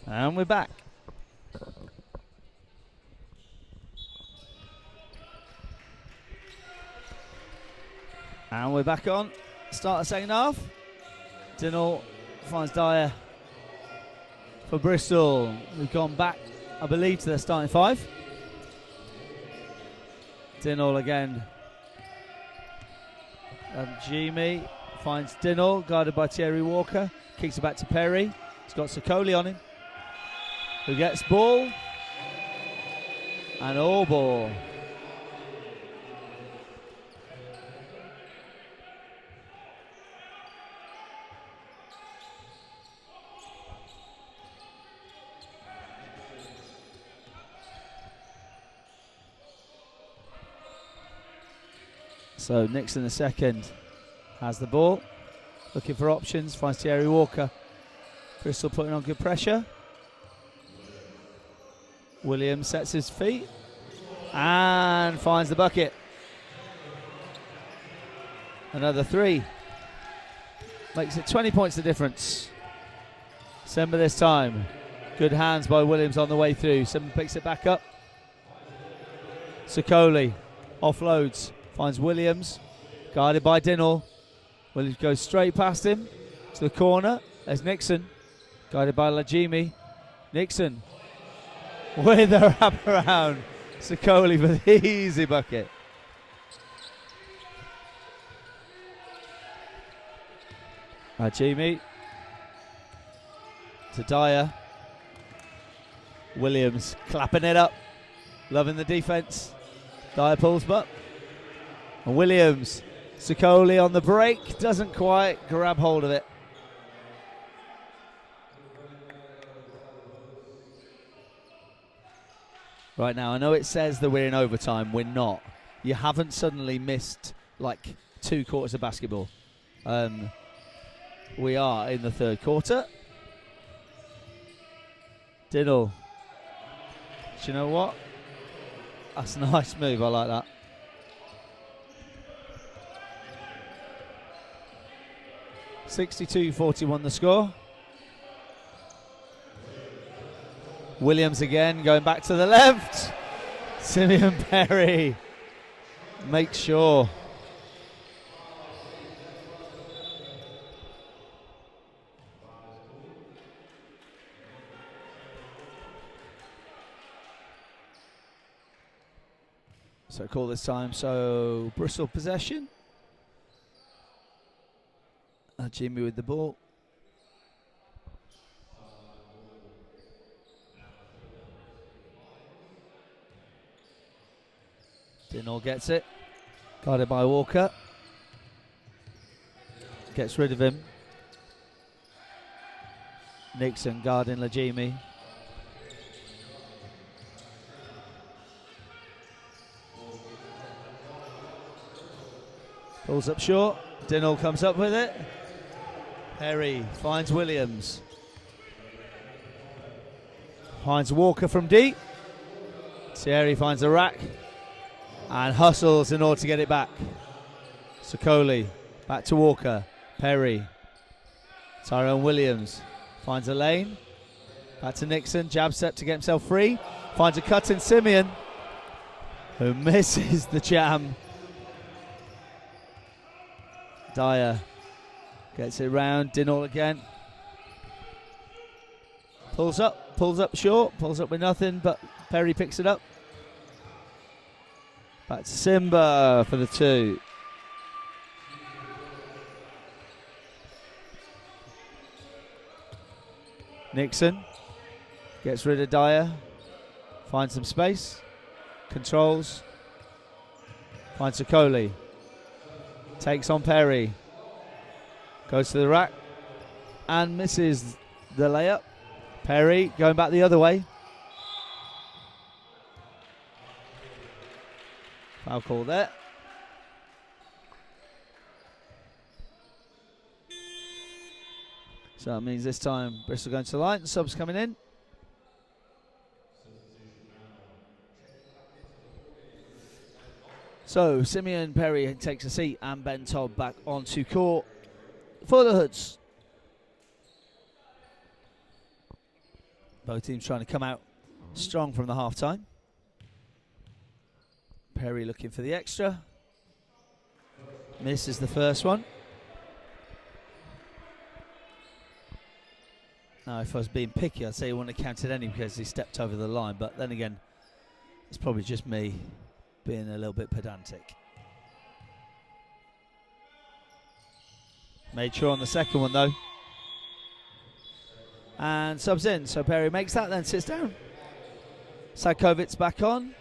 And we're back. And we're back on. Start the second half. Dinnell finds Dyer for Bristol. We've gone back, I believe, to their starting five. Dinnell again. Jimmy finds Dinnell, guarded by Thierry Walker. Kicks it back to Perry. He's got Sokoli on him, who gets ball. And all ball. So Nixon the second has the ball, looking for options, finds Thierry Walker. Bristol putting on good pressure. Williams sets his feet and finds the bucket. Another three. Makes it 20 points the difference. Sember this time. Good hands by Williams on the way through. Sember picks it back up. Sokoli offloads. Finds Williams, guarded by Dinnell. Williams goes straight past him to the corner. There's Nixon, guarded by Lajimi. Nixon with a wraparound. Sokoli for the easy bucket. Lajimi to Dyer. Williams clapping it up, loving the defense. Dyer pulls up. And Williams, Sokoli on the break, doesn't quite grab hold of it. Right now, I know it says that we're in overtime. We're not. You haven't suddenly missed like 2 quarters of basketball. We are in the third quarter. Dinnell. Do you know what? That's a nice move. I like that. (62-41) the score. Williams again going back to the left. Simeon Perry makes sure. So call this time. So Bristol possession. Jimmy with the ball. Dinnell gets it. Guarded by Walker. Gets rid of him. Nixon guarding Lajimi. Pulls up short. Dinnell comes up with it. Perry finds Williams. Finds Walker from deep. Thierry finds a rack and hustles in order to get it back. Sokoli back to Walker. Perry. Tyrone Williams finds a lane. Back to Nixon. Jab step to get himself free. Finds a cut in Simeon, who misses the jam. Dyer gets it round. Dinnell again. Pulls up short, pulls up with nothing, but Perry picks it up. Back to Simba for the 2. Nixon gets rid of Dyer. Finds some space. Controls. Finds Sokoli. Takes on Perry. Goes to the rack and misses the layup. Perry going back the other way. Foul call there. So that means this time Bristol going to the line. Subs coming in. So Simeon Perry takes a seat and Ben Todd back onto court for the Hoods. Both teams trying to come out strong from the half-time. Perry looking for the extra. Misses the first one. Now, if I was being picky, I'd say he wouldn't have counted any because he stepped over the line. But then again, it's probably just me being a little bit pedantic. Made sure on the second one, though. And subs in. So Perry makes that, then sits down. Sadkovic's back on.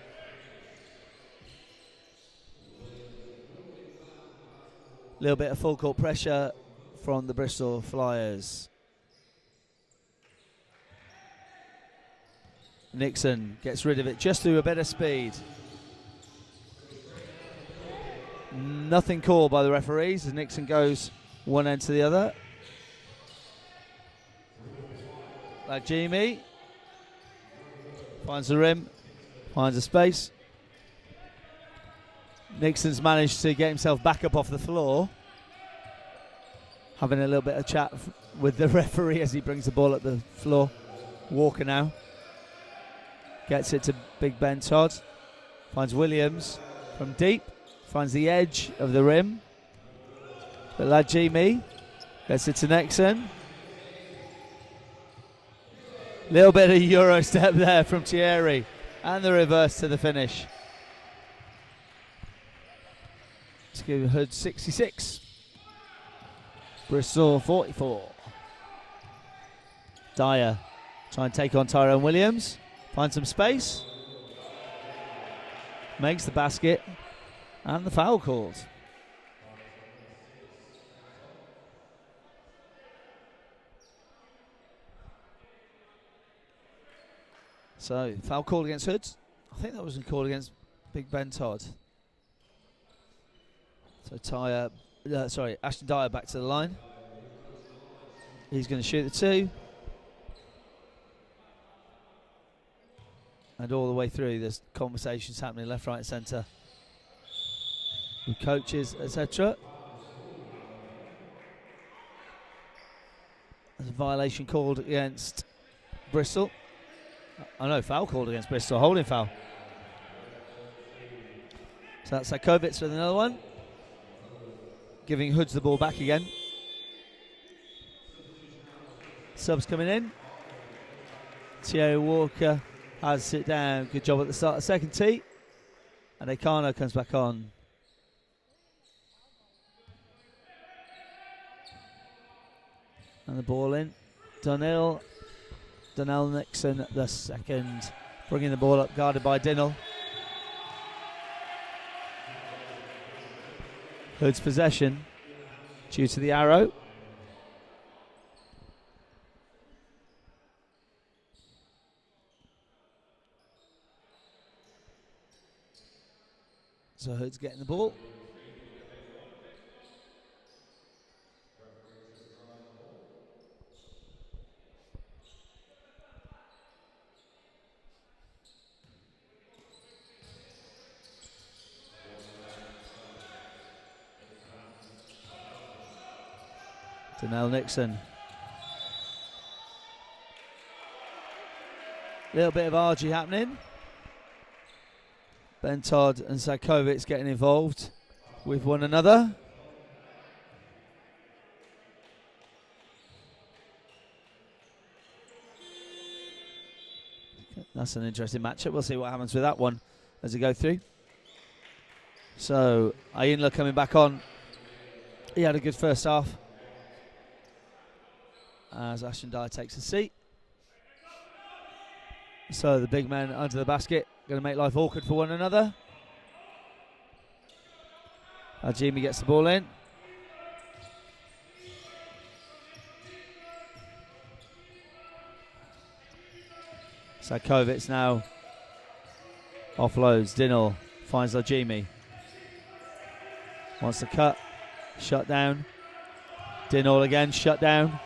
A little bit of full court pressure from the Bristol Flyers. Nixon gets rid of it just through a bit of speed. Nothing called by the referees as Nixon goes one end to the other. Jamie finds the rim, finds a space. Nixon's managed to get himself back up off the floor, having a little bit of chat with the referee as he brings the ball up the floor. Walker now gets it to Big Ben Todd, finds Williams from deep, finds the edge of the rim, but Jamie gets it to Nixon. Little bit of Euro step there from Thierry, and the reverse to the finish. Let's give Hood 66. Bristol 44. Dyer try and take on Tyrone Williams. Finds some space. Makes the basket. And the foul called. So, foul called against Hood. I think that was a call against Big Ben Todd. So Ashton Dyer back to the line. He's going to shoot the two. And all the way through, there's conversations happening left, right, and centre with coaches, etc. There's a violation called against Bristol. Oh no, foul called against Bristol, holding foul. So that's Sadkovic with another one. Giving Hoods the ball back again. Subs coming in. Thierry Walker has it down. Good job at the start of the second tee. And Ekano comes back on. And the ball in. Donnell Nixon the second. Bringing the ball up, guarded by Dinnell. Hood's possession due to the arrow. So Hood's getting the ball. Donnell Nixon. Little bit of argy happening. Ben Todd and Sadkovic getting involved with one another. That's an interesting matchup. We'll see what happens with that one as we go through. So, Ayinla coming back on. He had a good first half. As Ashton Dyer takes a seat. So the big men under the basket, going to make life awkward for one another. Jimmy gets the ball in. Sadkovic now offloads. Dinnell finds Jimmy. Wants to cut. Shut down. Dinnell again, shut down.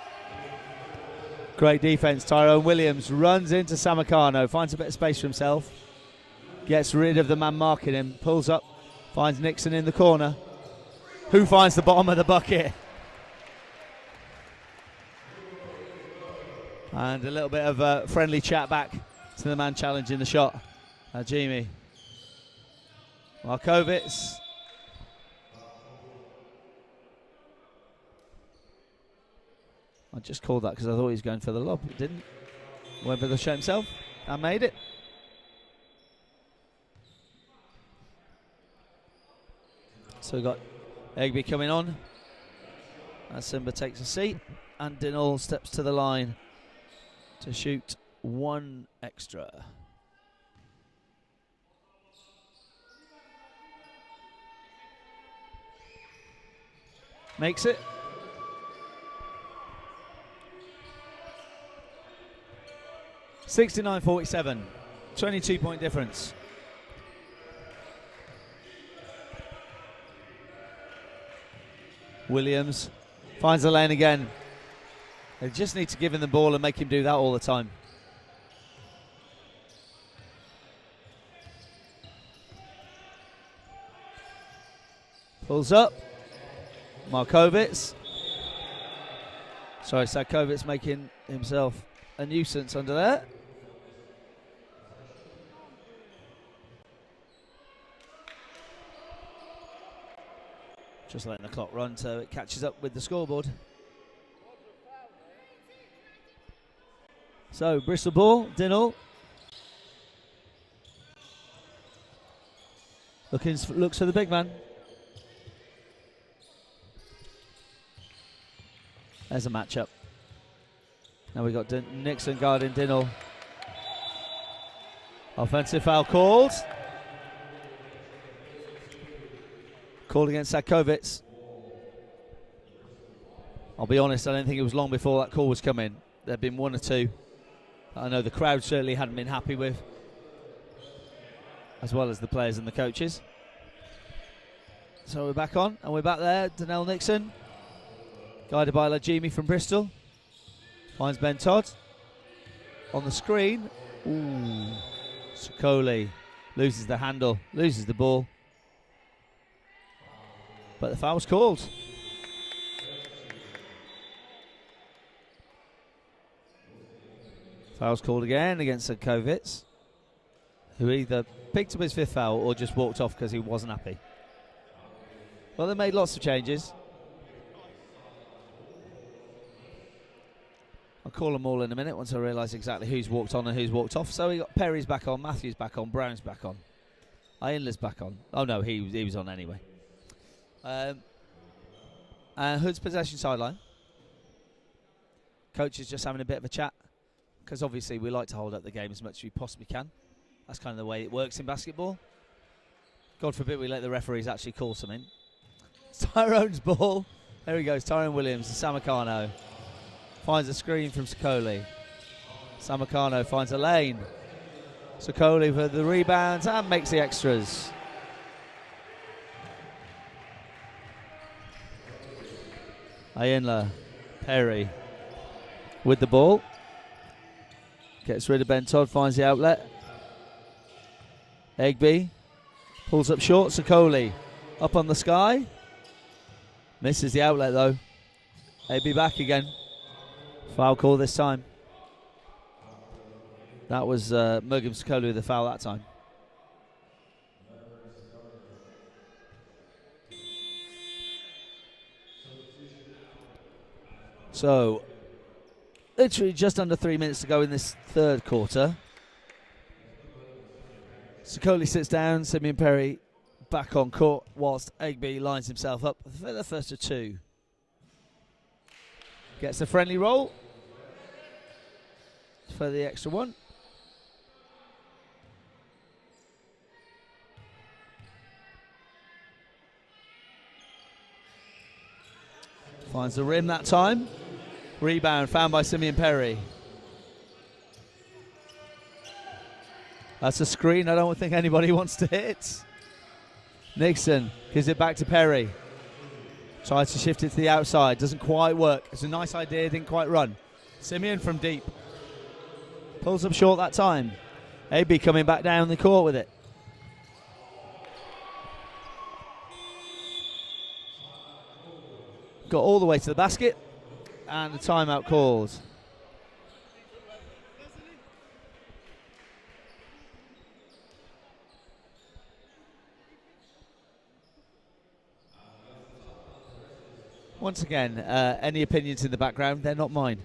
Great defense. Tyrone Williams runs into Samakano, finds a bit of space for himself, gets rid of the man marking him, pulls up, finds Nixon in the corner. Who finds the bottom of the bucket? And a little bit of a friendly chat back to the man challenging the shot. Jimmy. Markovic. I just called that because I thought he was going for the lob. He didn't. Went for the shot himself and made it. So we've got Egby coming on as Simba takes a seat, and Dinall steps to the line to shoot one extra. Makes it. (69-47), 22-point difference. Williams finds the lane again. They just need to give him the ball and make him do that all the time. Pulls up. Markovic. Sorry, Sadkovic making himself a nuisance under there. Just letting the clock run so it catches up with the scoreboard. So Bristol ball, Dinall. Looks for the big man. There's a matchup. Now we've got Nixon guarding Dinall. Offensive foul called. Called against Sadkovic. I'll be honest, I don't think it was long before that call was coming. There have been one or two that I know the crowd certainly hadn't been happy with, as well as the players and the coaches. So we're back on, and we're back there. Donnell Nixon, guided by Lajimi from Bristol. Finds Ben Todd. On the screen. Ooh. Sokoli loses the handle, loses the ball. But the foul's called. Foul's called again against Sadkovic, who either picked up his fifth foul or just walked off because he wasn't happy. Well, they made lots of changes. I'll call them all in a minute once I realise exactly who's walked on and who's walked off. So we got Perry's back on, Matthews back on, Brown's back on, Ianler's back on. Oh no, he was on anyway. Hood's possession sideline. Coach is just having a bit of a chat, because obviously we like to hold up the game as much as we possibly can. That's kind of the way it works in basketball. God forbid we let the referees actually call something. It's Tyrone's ball. There he goes, Tyrone Williams to Samacano. Finds a screen from Sokoli. Samacano finds a lane. Sokoli for the rebounds and makes the extras. Ianler, Perry with the ball. Gets rid of Ben Todd, finds the outlet. Egby pulls up short. Sokoli up on the sky. Misses the outlet though. Egby back again. Foul call this time. That was Mugim Sokoli with the foul that time. So, literally just under 3 minutes to go in this third quarter. Sokoli sits down, Simeon Perry back on court, whilst Egby lines himself up for the first of two. Gets a friendly roll for the extra one. Finds the rim that time. Rebound found by Simeon Perry. That's a screen I don't think anybody wants to hit. Nixon gives it back to Perry. Tries to shift it to the outside. Doesn't quite work. It's a nice idea, didn't quite run. Simeon from deep. Pulls up short that time. AB coming back down the court with it. Got all the way to the basket. And the timeout called. Once again, any opinions in the background, they're not mine.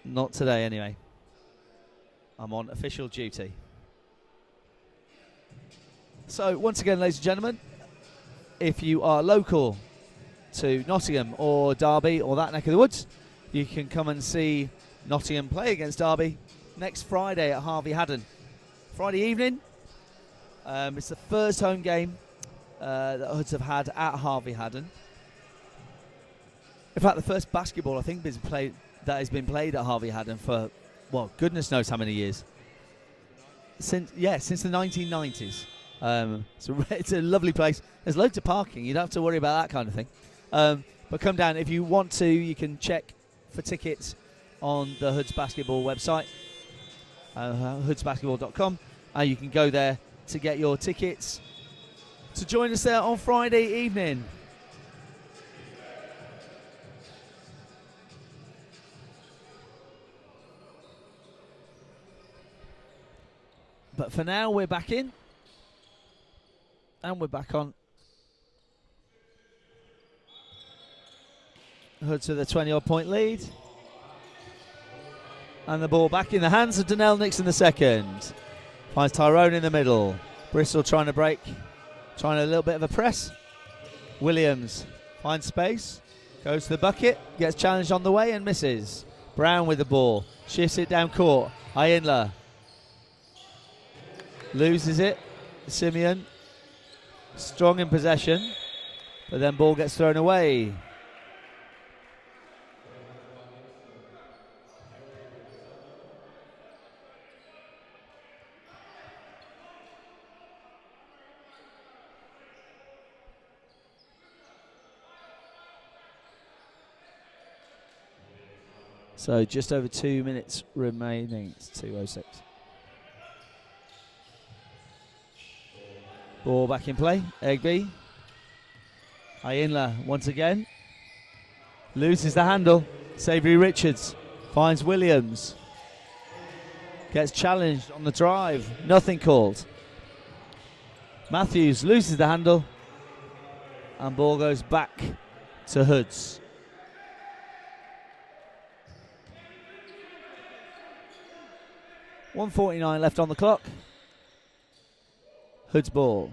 Not today, anyway. I'm on official duty. So, once again, ladies and gentlemen, if you are local to Nottingham or Derby or that neck of the woods, you can come and see Nottingham play against Derby next Friday at Harvey Haddon. Friday evening. It's the first home game that Hoods have had at Harvey Haddon. In fact, the first basketball I think has been played at Harvey Haddon for, well, goodness knows how many years. Since the 1990s. So it's a lovely place. There's loads of parking. You don't have to worry about that kind of thing. But come down if you want to. You can check for tickets on the Hoods Basketball website, hoodsbasketball.com. You can go there to get your tickets to join us there on Friday evening. But for now, we're back in. And we're back on. Hoods with a 20-odd point lead. And the ball back in the hands of Donnell Nixon II. Finds Tyrone in the middle. Bristol trying to break. Trying a little bit of a press. Williams finds space. Goes to the bucket. Gets challenged on the way and misses. Brown with the ball. Shifts it down court. Ayinla. Loses it. Simeon. Strong in possession. But then ball gets thrown away. So just over 2 minutes remaining. It's 2:06. Ball back in play. Egby. Ayinla once again. Loses the handle. Savoury Richards finds Williams. Gets challenged on the drive. Nothing called. Matthews loses the handle. And ball goes back to Hoods. 1:49 left on the clock. Hoods ball.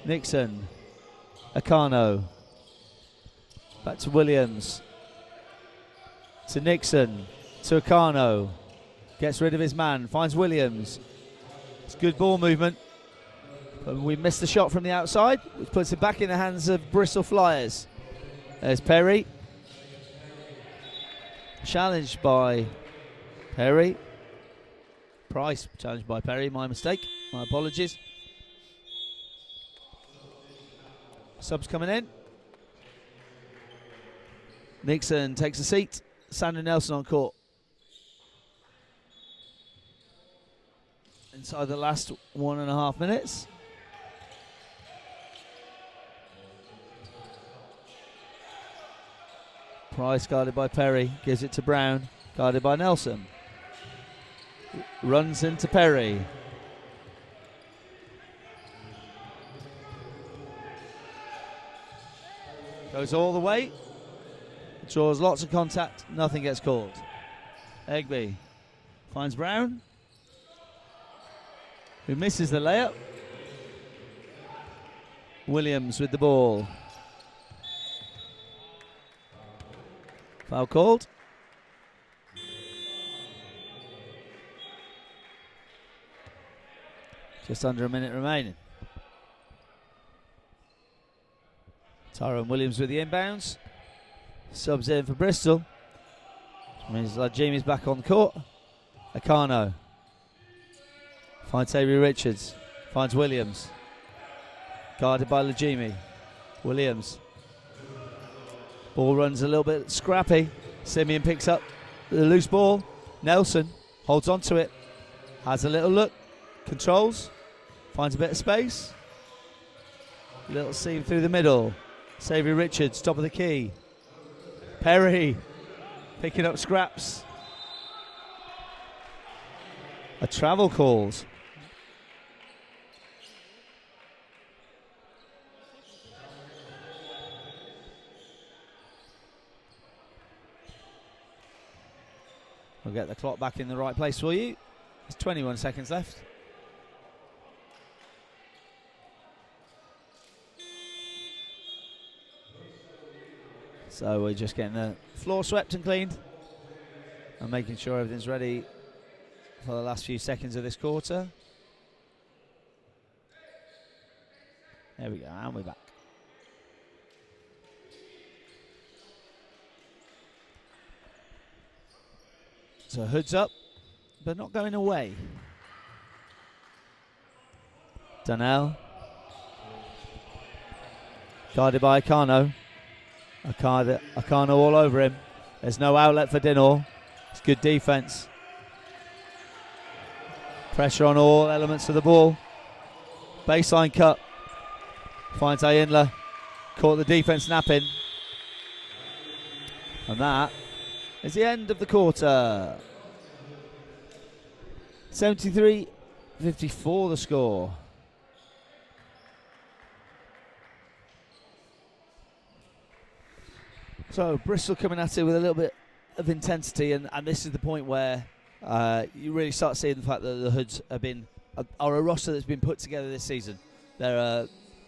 Nixon. Akano. Back to Williams. To Nixon. To Akano. Gets rid of his man. Finds Williams. It's good ball movement. But we missed the shot from the outside, which puts it back in the hands of Bristol Flyers. There's Perry. Challenged by Perry. Price challenged by Perry, my mistake, my apologies. Subs coming in. Nixon takes a seat. Sandra Nelson on court. Inside the last 1.5 minutes. Price guarded by Perry, gives it to Brown, guarded by Nelson. Runs into Perry. Goes all the way. Draws lots of contact. Nothing gets called. Egby finds Brown, who misses the layup. Williams with the ball. Foul called. Just under a minute remaining. Tyrone Williams with the inbounds. Subs in for Bristol. Which means Jamie's back on the court. Akano. Finds Avery Richards. Finds Williams. Guarded by Lajimi. Williams. Ball runs a little bit scrappy. Simeon picks up the loose ball. Nelson holds on to it. Has a little look. Controls. Finds a bit of space. Little seam through the middle. Savoury Richards, top of the key. Perry picking up scraps. A travel calls. We'll get the clock back in the right place for you. There's 21 seconds left. So we're just getting the floor swept and cleaned and making sure everything's ready for the last few seconds of this quarter. There we go, and we're back. So Hoods up, but not going away. Donnell. Guarded by Akano. Akano all over him. There's no outlet for Dinor. It's good defense. Pressure on all elements of the ball. Baseline cut. Finds Ayinla. Caught the defense napping. And that is the end of the quarter. 73-54 the score. So Bristol coming at it with a little bit of intensity, and this is the point where you really start seeing the fact that the Hoods are a roster that's been put together this season. There are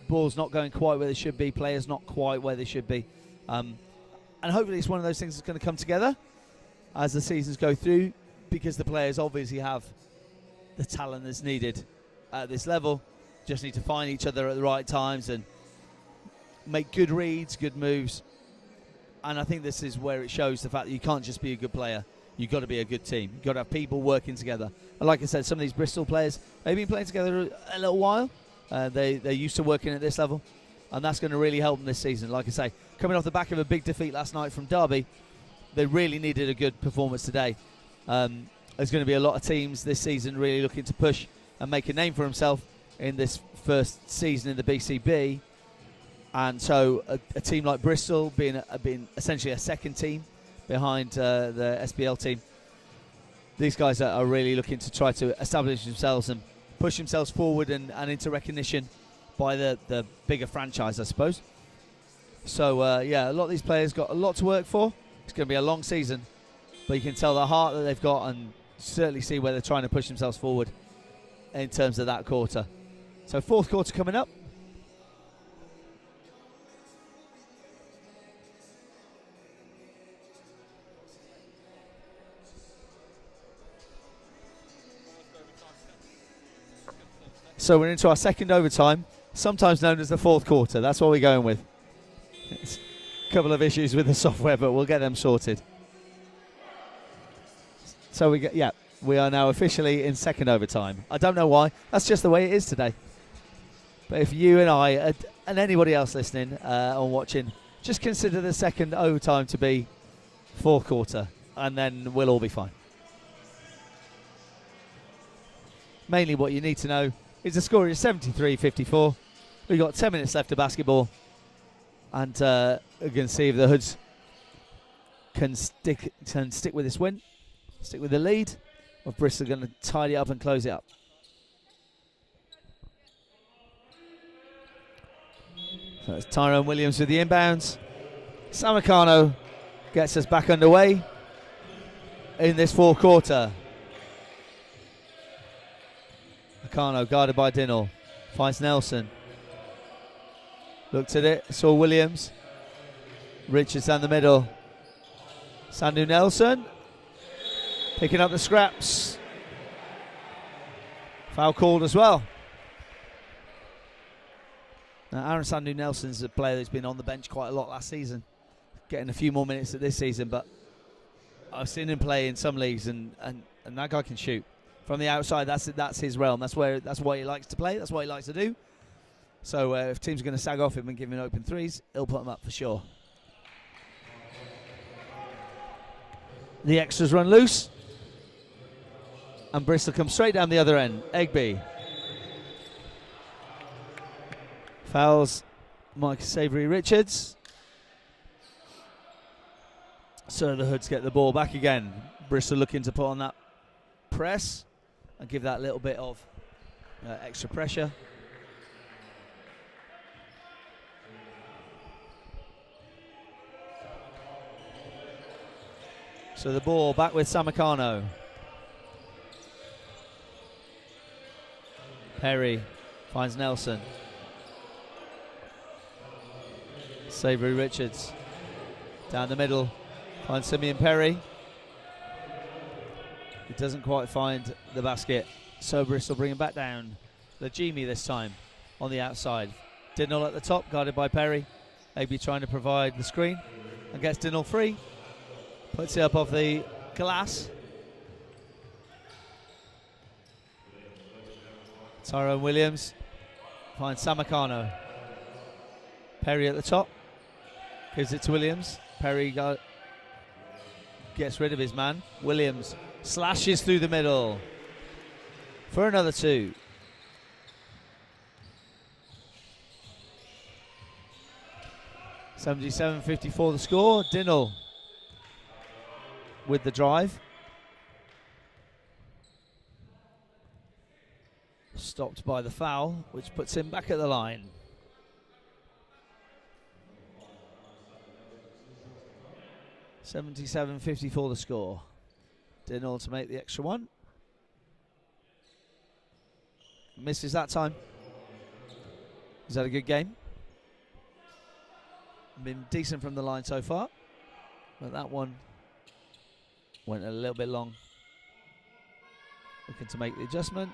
balls not going quite where they should be, players not quite where they should be, and hopefully it's one of those things that's going to come together as the seasons go through, because the players obviously have the talent that's needed at this level. Just need to find each other at the right times and make good reads, good moves. And I think this is where it shows the fact that you can't just be a good player. You've got to be a good team. You've got to have people working together. And like I said, some of these Bristol players, they've been playing together a little while. They're used to working at this level. And that's going to really help them this season. Like I say, coming off the back of a big defeat last night from Derby, they really needed a good performance today. There's going to be a lot of teams this season really looking to push and make a name for himself in this first season in the BCB. And so a team like Bristol being essentially a second team behind the SBL team, these guys are really looking to try to establish themselves and push themselves forward and into recognition by the bigger franchise, I suppose. So, yeah, a lot of these players got a lot to work for. It's going to be a long season, but you can tell the heart that they've got and certainly see where they're trying to push themselves forward in terms of that quarter. So fourth quarter coming up. So we're into our second overtime, sometimes known as the fourth quarter. That's what we're going with. It's a couple of issues with the software, but we'll get them sorted. So we are now officially in second overtime. I don't know why. That's just the way it is today. But if you and I and anybody else listening or watching, just consider the second overtime to be fourth quarter, and then we'll all be fine. Mainly what you need to know is the score is 73-54. We've got 10 minutes left of basketball. And we can see if the Hoods can stick with this win, stick with the lead, or Bristol going to tidy up and close it up. So it's Tyrone Williams with the inbounds. Sam Akano gets us back underway in this fourth quarter. Akano guarded by Dinall. Finds Nelson. Looked at it, saw Williams. Richards down the middle. Sandu Nelson. Picking up the scraps. Foul called as well. Now Aaron Sandu Nelson's a player that's been on the bench quite a lot last season. Getting a few more minutes at this season, but I've seen him play in some leagues and that guy can shoot. From the outside, that's his realm. That's what he likes to play. That's what he likes to do. So if teams are going to sag off him and give him open threes, he'll put them up for sure. The extras run loose. And Bristol comes straight down the other end. Egby. Fouls Mike Savoury Richards. So the Hoods get the ball back again. Bristol looking to put on that press and give that little bit of extra pressure. So the ball back with Samacano. Perry finds Nelson. Savory Richards down the middle, finds Simeon Perry. He doesn't quite find the basket, so Bristol bring him back down. Lajimi this time on the outside. Dinnell at the top, guarded by Perry. Maybe trying to provide the screen and gets Dinnell free. Puts it up off the glass. Tyrone Williams finds Samacano. Perry at the top. Gives it to Williams. Perry gets rid of his man. Williams slashes through the middle for another two. $77-54 the score. Dinnell with the drive. Stopped by the foul, which puts him back at the line. $77-54 the score. Dinnell to make the extra one. Misses that time. Is that a good game? Been decent from the line so far, but that one went a little bit long. Looking to make the adjustment.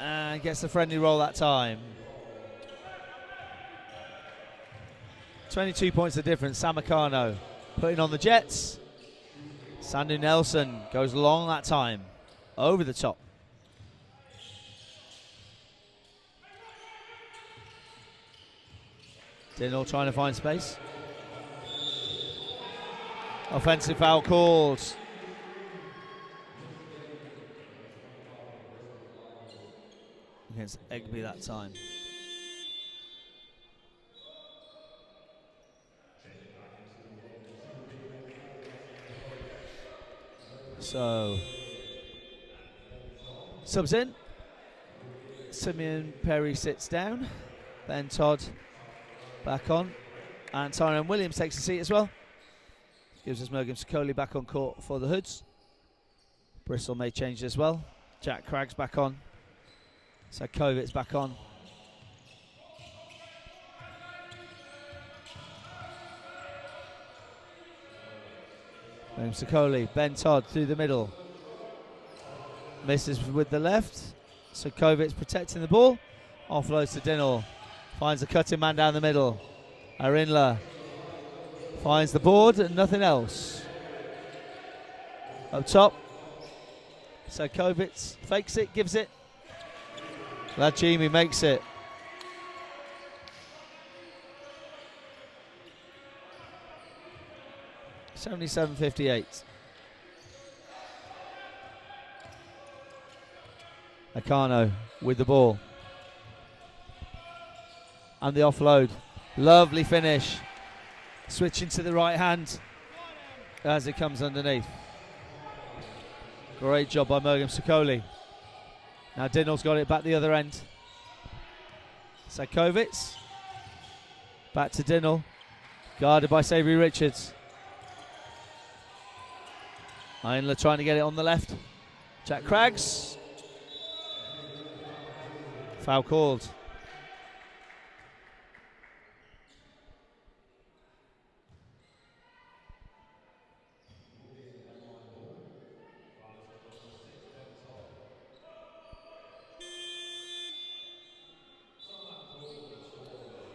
And gets the friendly roll that time. 22 points of difference. Samacano putting on the Jets. Sandu Nelson goes long that time. Over the top. Dinnell trying to find space. Offensive foul called. Against Egby that time. So, subs in. Simeon Perry sits down. Ben Todd back on. And Tyrone Williams takes a seat as well. Gives us Mergim Sokoli back on court for the Hoods. Bristol may change as well. Jack Cragg's back on. Sakovic's back on. Sokoli, Ben Todd through the middle. Misses with the left. Sakovic's protecting the ball. Offloads to Dinnell. Finds a cutting man down the middle. Arinla finds the board and nothing else. Up top. Sakovic fakes it, gives it. Lajimi makes it. $77-58. Akano with the ball. And the offload. Lovely finish. Switching to the right hand as it comes underneath. Great job by Mergim Sokoli. Now Dinnell's got it back the other end. Sakovic. Back to Dinnell. Guarded by Savory Richards. Ainla trying to get it on the left. Jack Craggs. Foul called.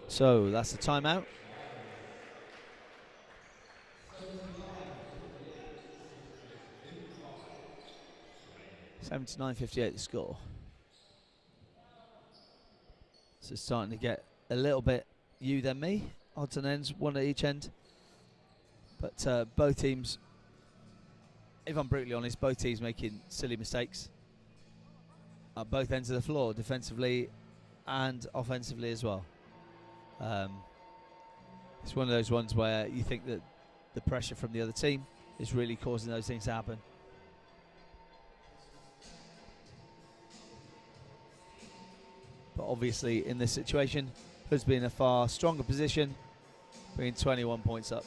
So that's the timeout. $79-58 the score. So it's starting to get a little bit you then me. Odds and ends, one at each end. But both teams, if I'm brutally honest, both teams making silly mistakes at both ends of the floor, defensively and offensively as well. It's one of those ones where you think that the pressure from the other team is really causing those things to happen. But obviously in this situation, has been in a far stronger position, bringing 21 points up.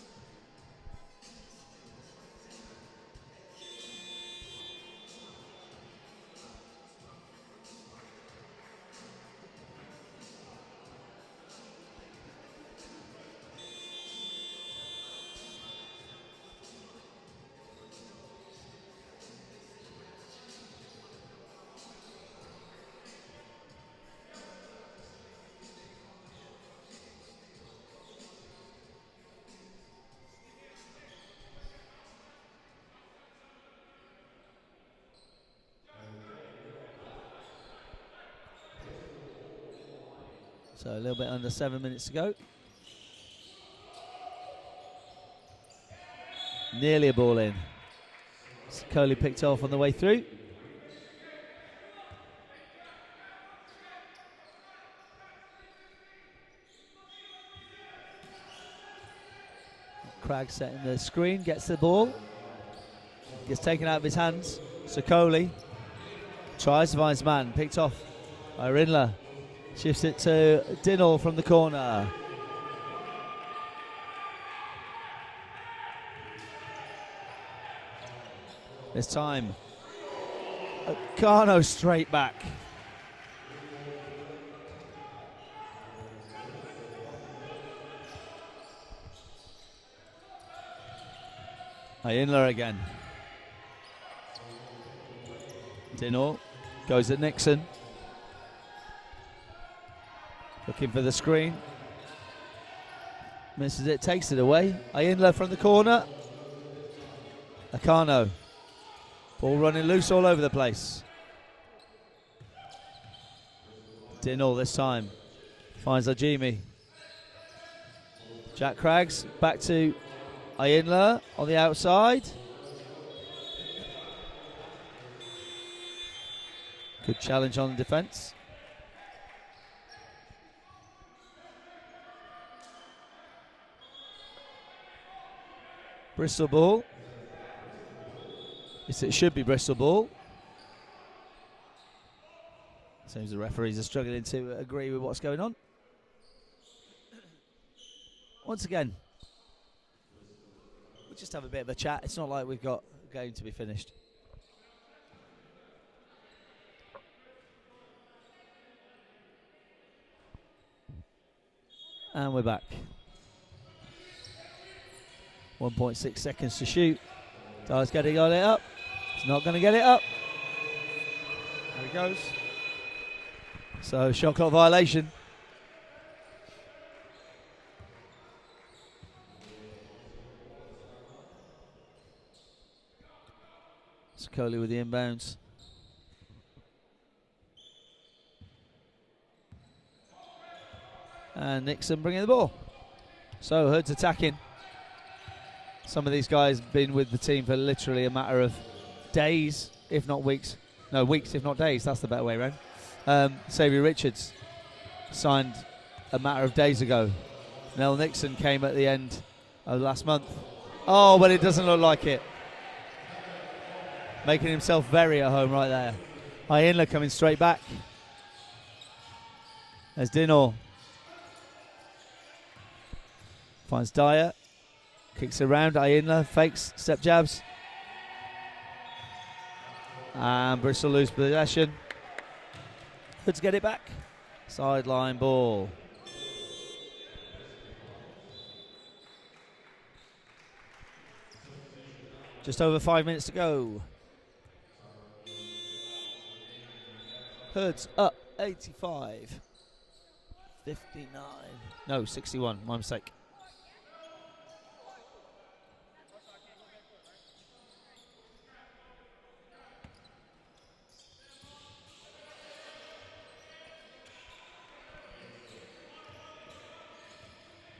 So a little bit under 7 minutes to go. Nearly a ball in. Coley picked off on the way through. Cragg setting the screen, gets the ball. Gets taken out of his hands. Coley tries to find his man, picked off by Rindler. Shifts it to Dinall from the corner. This time, Garno straight back. Inler again. Dinall goes at Nixon. Looking for the screen. Misses it, takes it away. Inler from the corner. Akano. Ball running loose all over the place. Dinall this time. Finds Ajimi. Jack Craggs back to Inler on the outside. Good challenge on the defence. Bristol ball. It should be Bristol ball. Seems the referees are struggling to agree with what's going on. Once again, we'll just have a bit of a chat. It's not like we've got a game to be finished. And we're back. 1.6 seconds to shoot. Dyer's getting on it up. He's not going to get it up. There he goes. So, shot clock violation. Coley with the inbounds. And Nixon bringing the ball. So, Hood's attacking. Some of these guys have been with the team for literally a matter of days, if not weeks. No, weeks, if not days. That's the better way around. Xavier Richards signed a matter of days ago. Nell Nixon came at the end of last month. Oh, but it doesn't look like it. Making himself very at home right there. Inler coming straight back. There's Dinall. Finds Dyer. Kicks around. Inler fakes, step jabs. And Bristol lose possession. Good to get it back. Sideline ball. Just over 5 minutes to go. Hoods up 85. 59. No, 61. My mistake.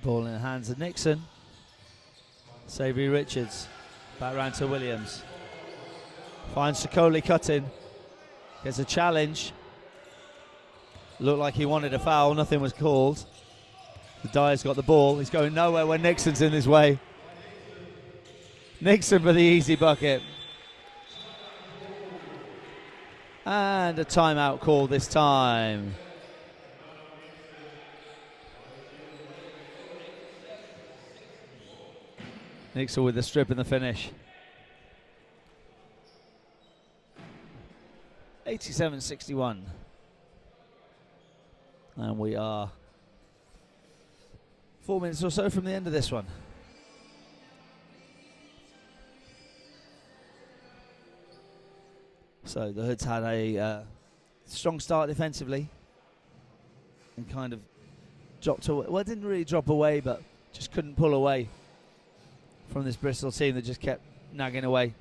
Ball in the hands of Nixon. Xavier Richards. Back round to Williams. Finds Coley cutting. Gets a challenge. Looked like he wanted a foul. Nothing was called. The Dyer's got the ball. He's going nowhere when Nixon's in his way. Nixon for the easy bucket. And a timeout call this time. Nixon with the strip and the finish. 87-61. And we are 4 minutes or so from the end of this one. So the Hoods had a strong start defensively and kind of dropped away. Well, it didn't really drop away, but just couldn't pull away from this Bristol team that just kept nagging away.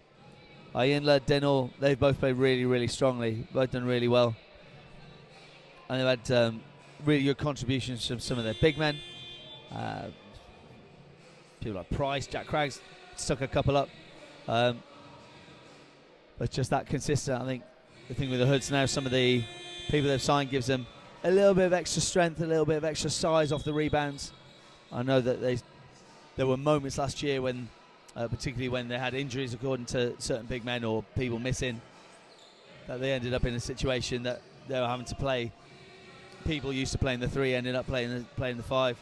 Inler, Dinall, they've both played really, really strongly. Both done really well. And they've had really good contributions from some of their big men. People like Price, Jack Craggs stuck a couple up. But just that consistent, I think the thing with the Hoods now, some of the people they've signed gives them a little bit of extra strength, a little bit of extra size off the rebounds. I know that there were moments last year when, particularly when they had injuries according to certain big men or people missing, that they ended up in a situation that they were having to play. People used to playing the 3 ended up playing the 5.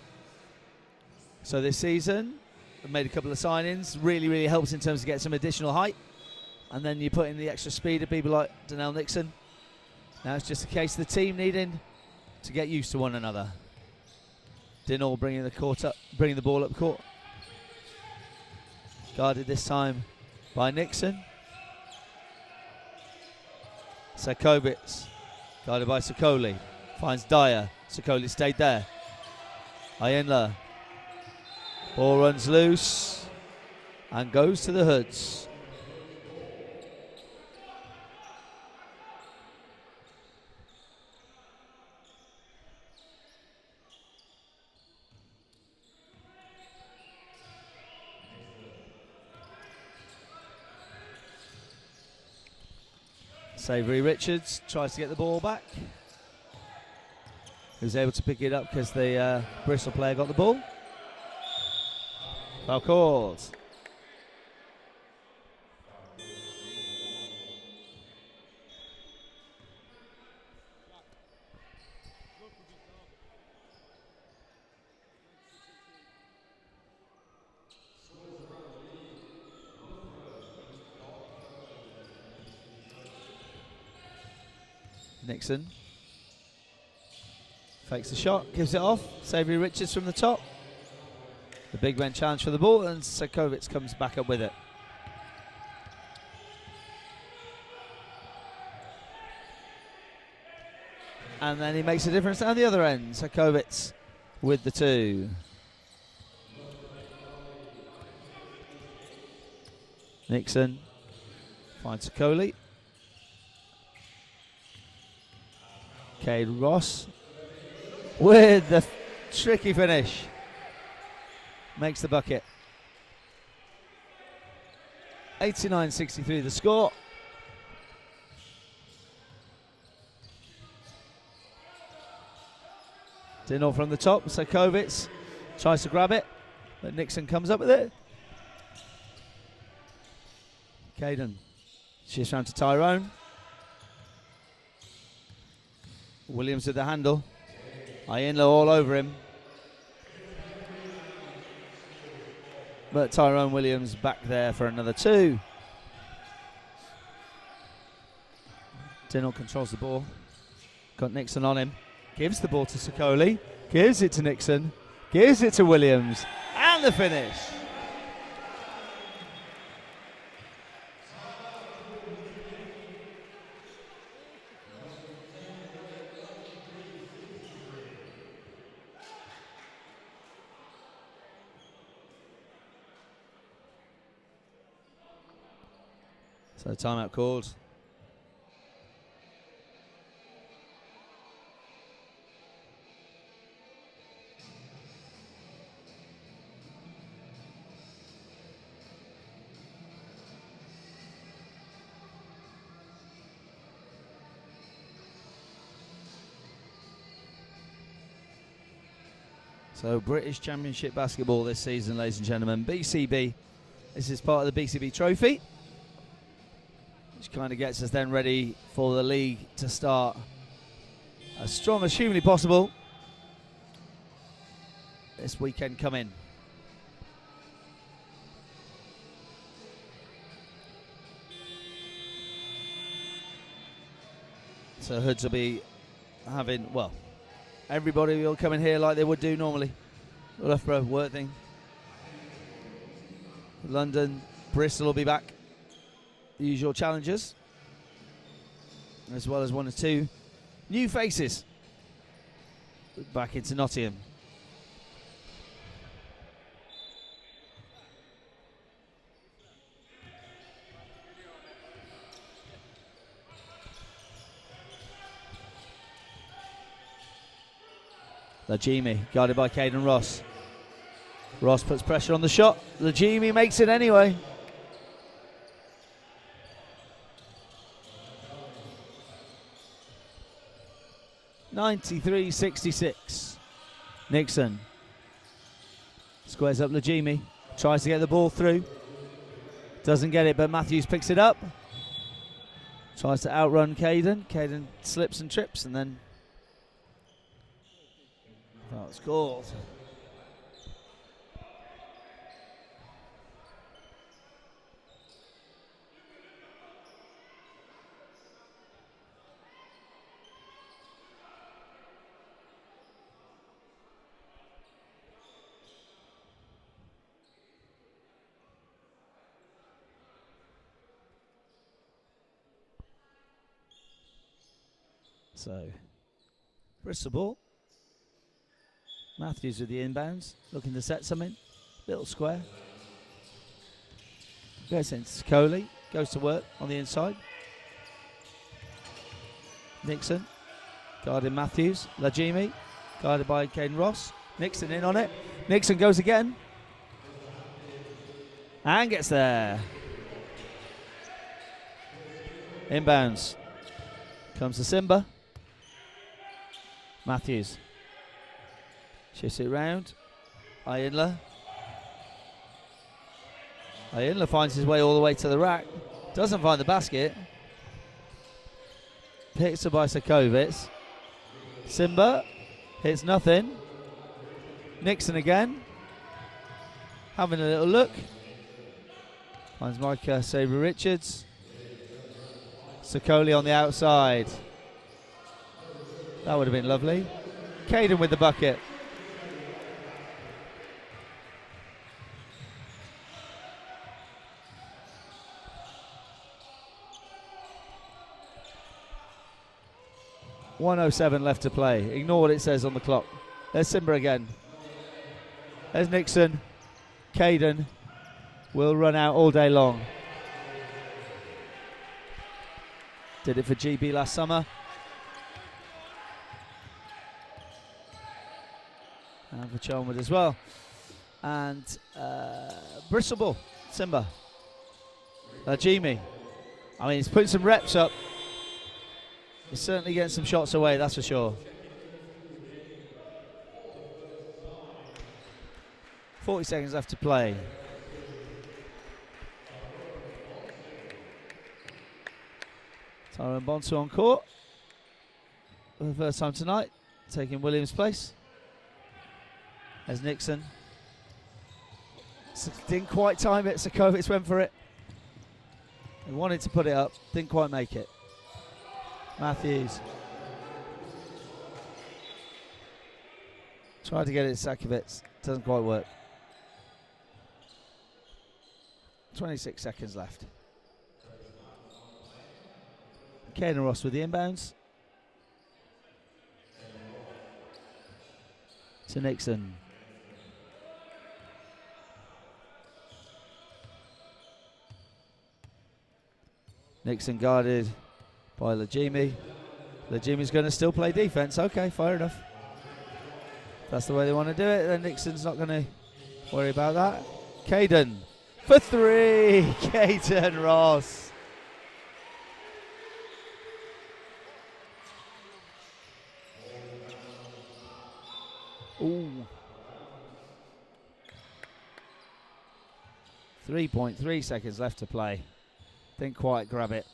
So this season, I've made a couple of signings. Really helps in terms of get some additional height. And then you put in the extra speed of people like Donnell Nixon. Now it's just a case of the team needing to get used to one another. Dinall bringing the ball up court. Guarded this time by Nixon. Sakovic, guarded by Sokoli. Finds Dyer. Sokoli stayed there. Ayenla. Ball runs loose and goes to the Hoods. Savory Richards tries to get the ball back. He was able to pick it up because the Bristol player got the ball. Foul called. Nixon fakes the shot, gives it off. Savory Richards from the top. The big man challenge for the ball, and Sakovic comes back up with it. And then he makes a difference down the other end. Sakovic with the 2. Nixon finds Sokoli. Cade Ross with the tricky finish. Makes the bucket. 89-63 the score. Dinall from the top. Sakovic tries to grab it, but Nixon comes up with it. Caden shifts round to Tyrone. Williams with the handle. Ayenla all over him. But Tyrone Williams back there for another 2. Dinall controls the ball. Got Nixon on him. Gives the ball to Sokoli. Gives it to Nixon. Gives it to Williams. And the finish. So timeout called. So British Championship Basketball this season, ladies and gentlemen. BCB. This is part of the BCB Trophy, which kind of gets us then ready for the league to start as strong as humanly possible this weekend coming. So Hoods will be having, well, everybody will come in here like they would do normally. Loughborough, Worthing, London, Bristol will be back. The usual challengers, as well as 1 or 2 new faces back into Nottingham. Lajimi, guarded by Caden Ross. Ross puts pressure on the shot. Lajimi makes it anyway. (93-66). Nixon squares up Lajimi, tries to get the ball through. Doesn't get it, but Matthews picks it up. Tries to outrun Caden. Caden slips and trips, and then foul's called. So, Bristol ball. Matthews with the inbounds, looking to set something. Little square. Goes into Coley, goes to work on the inside. Nixon, guarding Matthews. Lajimi, guarded by Caden Ross. Nixon in on it. Nixon goes again. And gets there. Inbounds. Comes to Simba. Matthews shifts it round. Ayinla finds his way all the way to the rack. Doesn't find the basket. Picked up by Sakovic. Simba hits nothing. Nixon again. Having a little look. Finds Micah Sabre-Richards. Sakoli on the outside. That would have been lovely. Caden with the bucket. .107 left to play. Ignore what it says on the clock. There's Simba again. There's Nixon. Caden will run out all day long. Did it for GB last summer. And for Chelmsford as well. And Bristol ball. Simba. Jimmy. I mean, he's putting some reps up. He's certainly getting some shots away, that's for sure. 40 seconds left to play. Tyrone Bonsu on court for the first time tonight, taking Williams' place. There's Nixon. Didn't quite time it. Sakovic went for it. He wanted to put it up, didn't quite make it. Matthews. Tried to get it to Sakovic, doesn't quite work. 26 seconds left. Caden Ross with the inbounds. To Nixon. Nixon guarded by Lajimi. Lajimi's going to still play defense. Okay, fair enough. If that's the way they want to do it, then Nixon's not going to worry about that. Caden for three. Caden Ross. Ooh. 3.3 seconds left to play. Didn't quite grab it.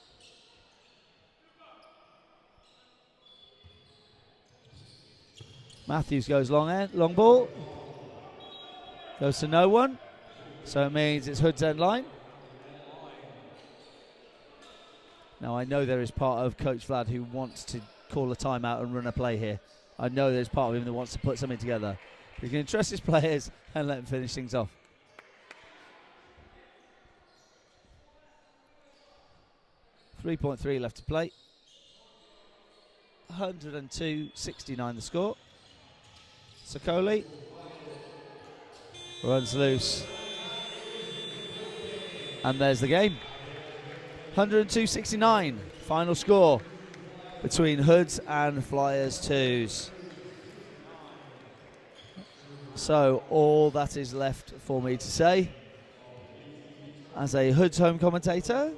Matthews goes long ball. Goes to no one. So it means it's Hood's end line. Now I know there is part of Coach Vlad who wants to call a timeout and run a play here. I know there's part of him that wants to put something together. He's going to trust his players and let them finish things off. .3 left to play. 102-69 the score. Sakoli runs loose. And there's the game. 102-69 final score between Hoods and Flyers 2s. So all that is left for me to say, as a Hoods home commentator,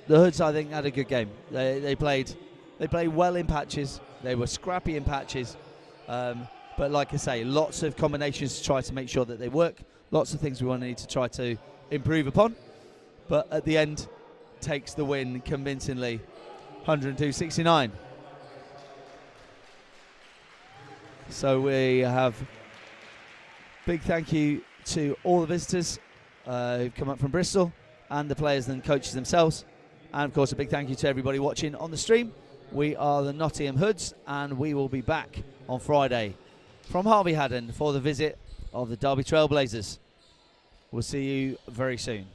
the Hoods, I think, had a good game. They played well in patches. They were scrappy in patches. But like I say, lots of combinations to try to make sure that they work. Lots of things we want to need to try to improve upon. But at the end, takes the win convincingly, 102-69. So we have big thank you to all the visitors who've come up from Bristol, and the players and coaches themselves. And of course a big thank you to everybody watching on the stream. We are the Nottingham Hoods, and we will be back on Friday from Harvey Haddon for the visit of the Derby Trailblazers. We'll see you very soon.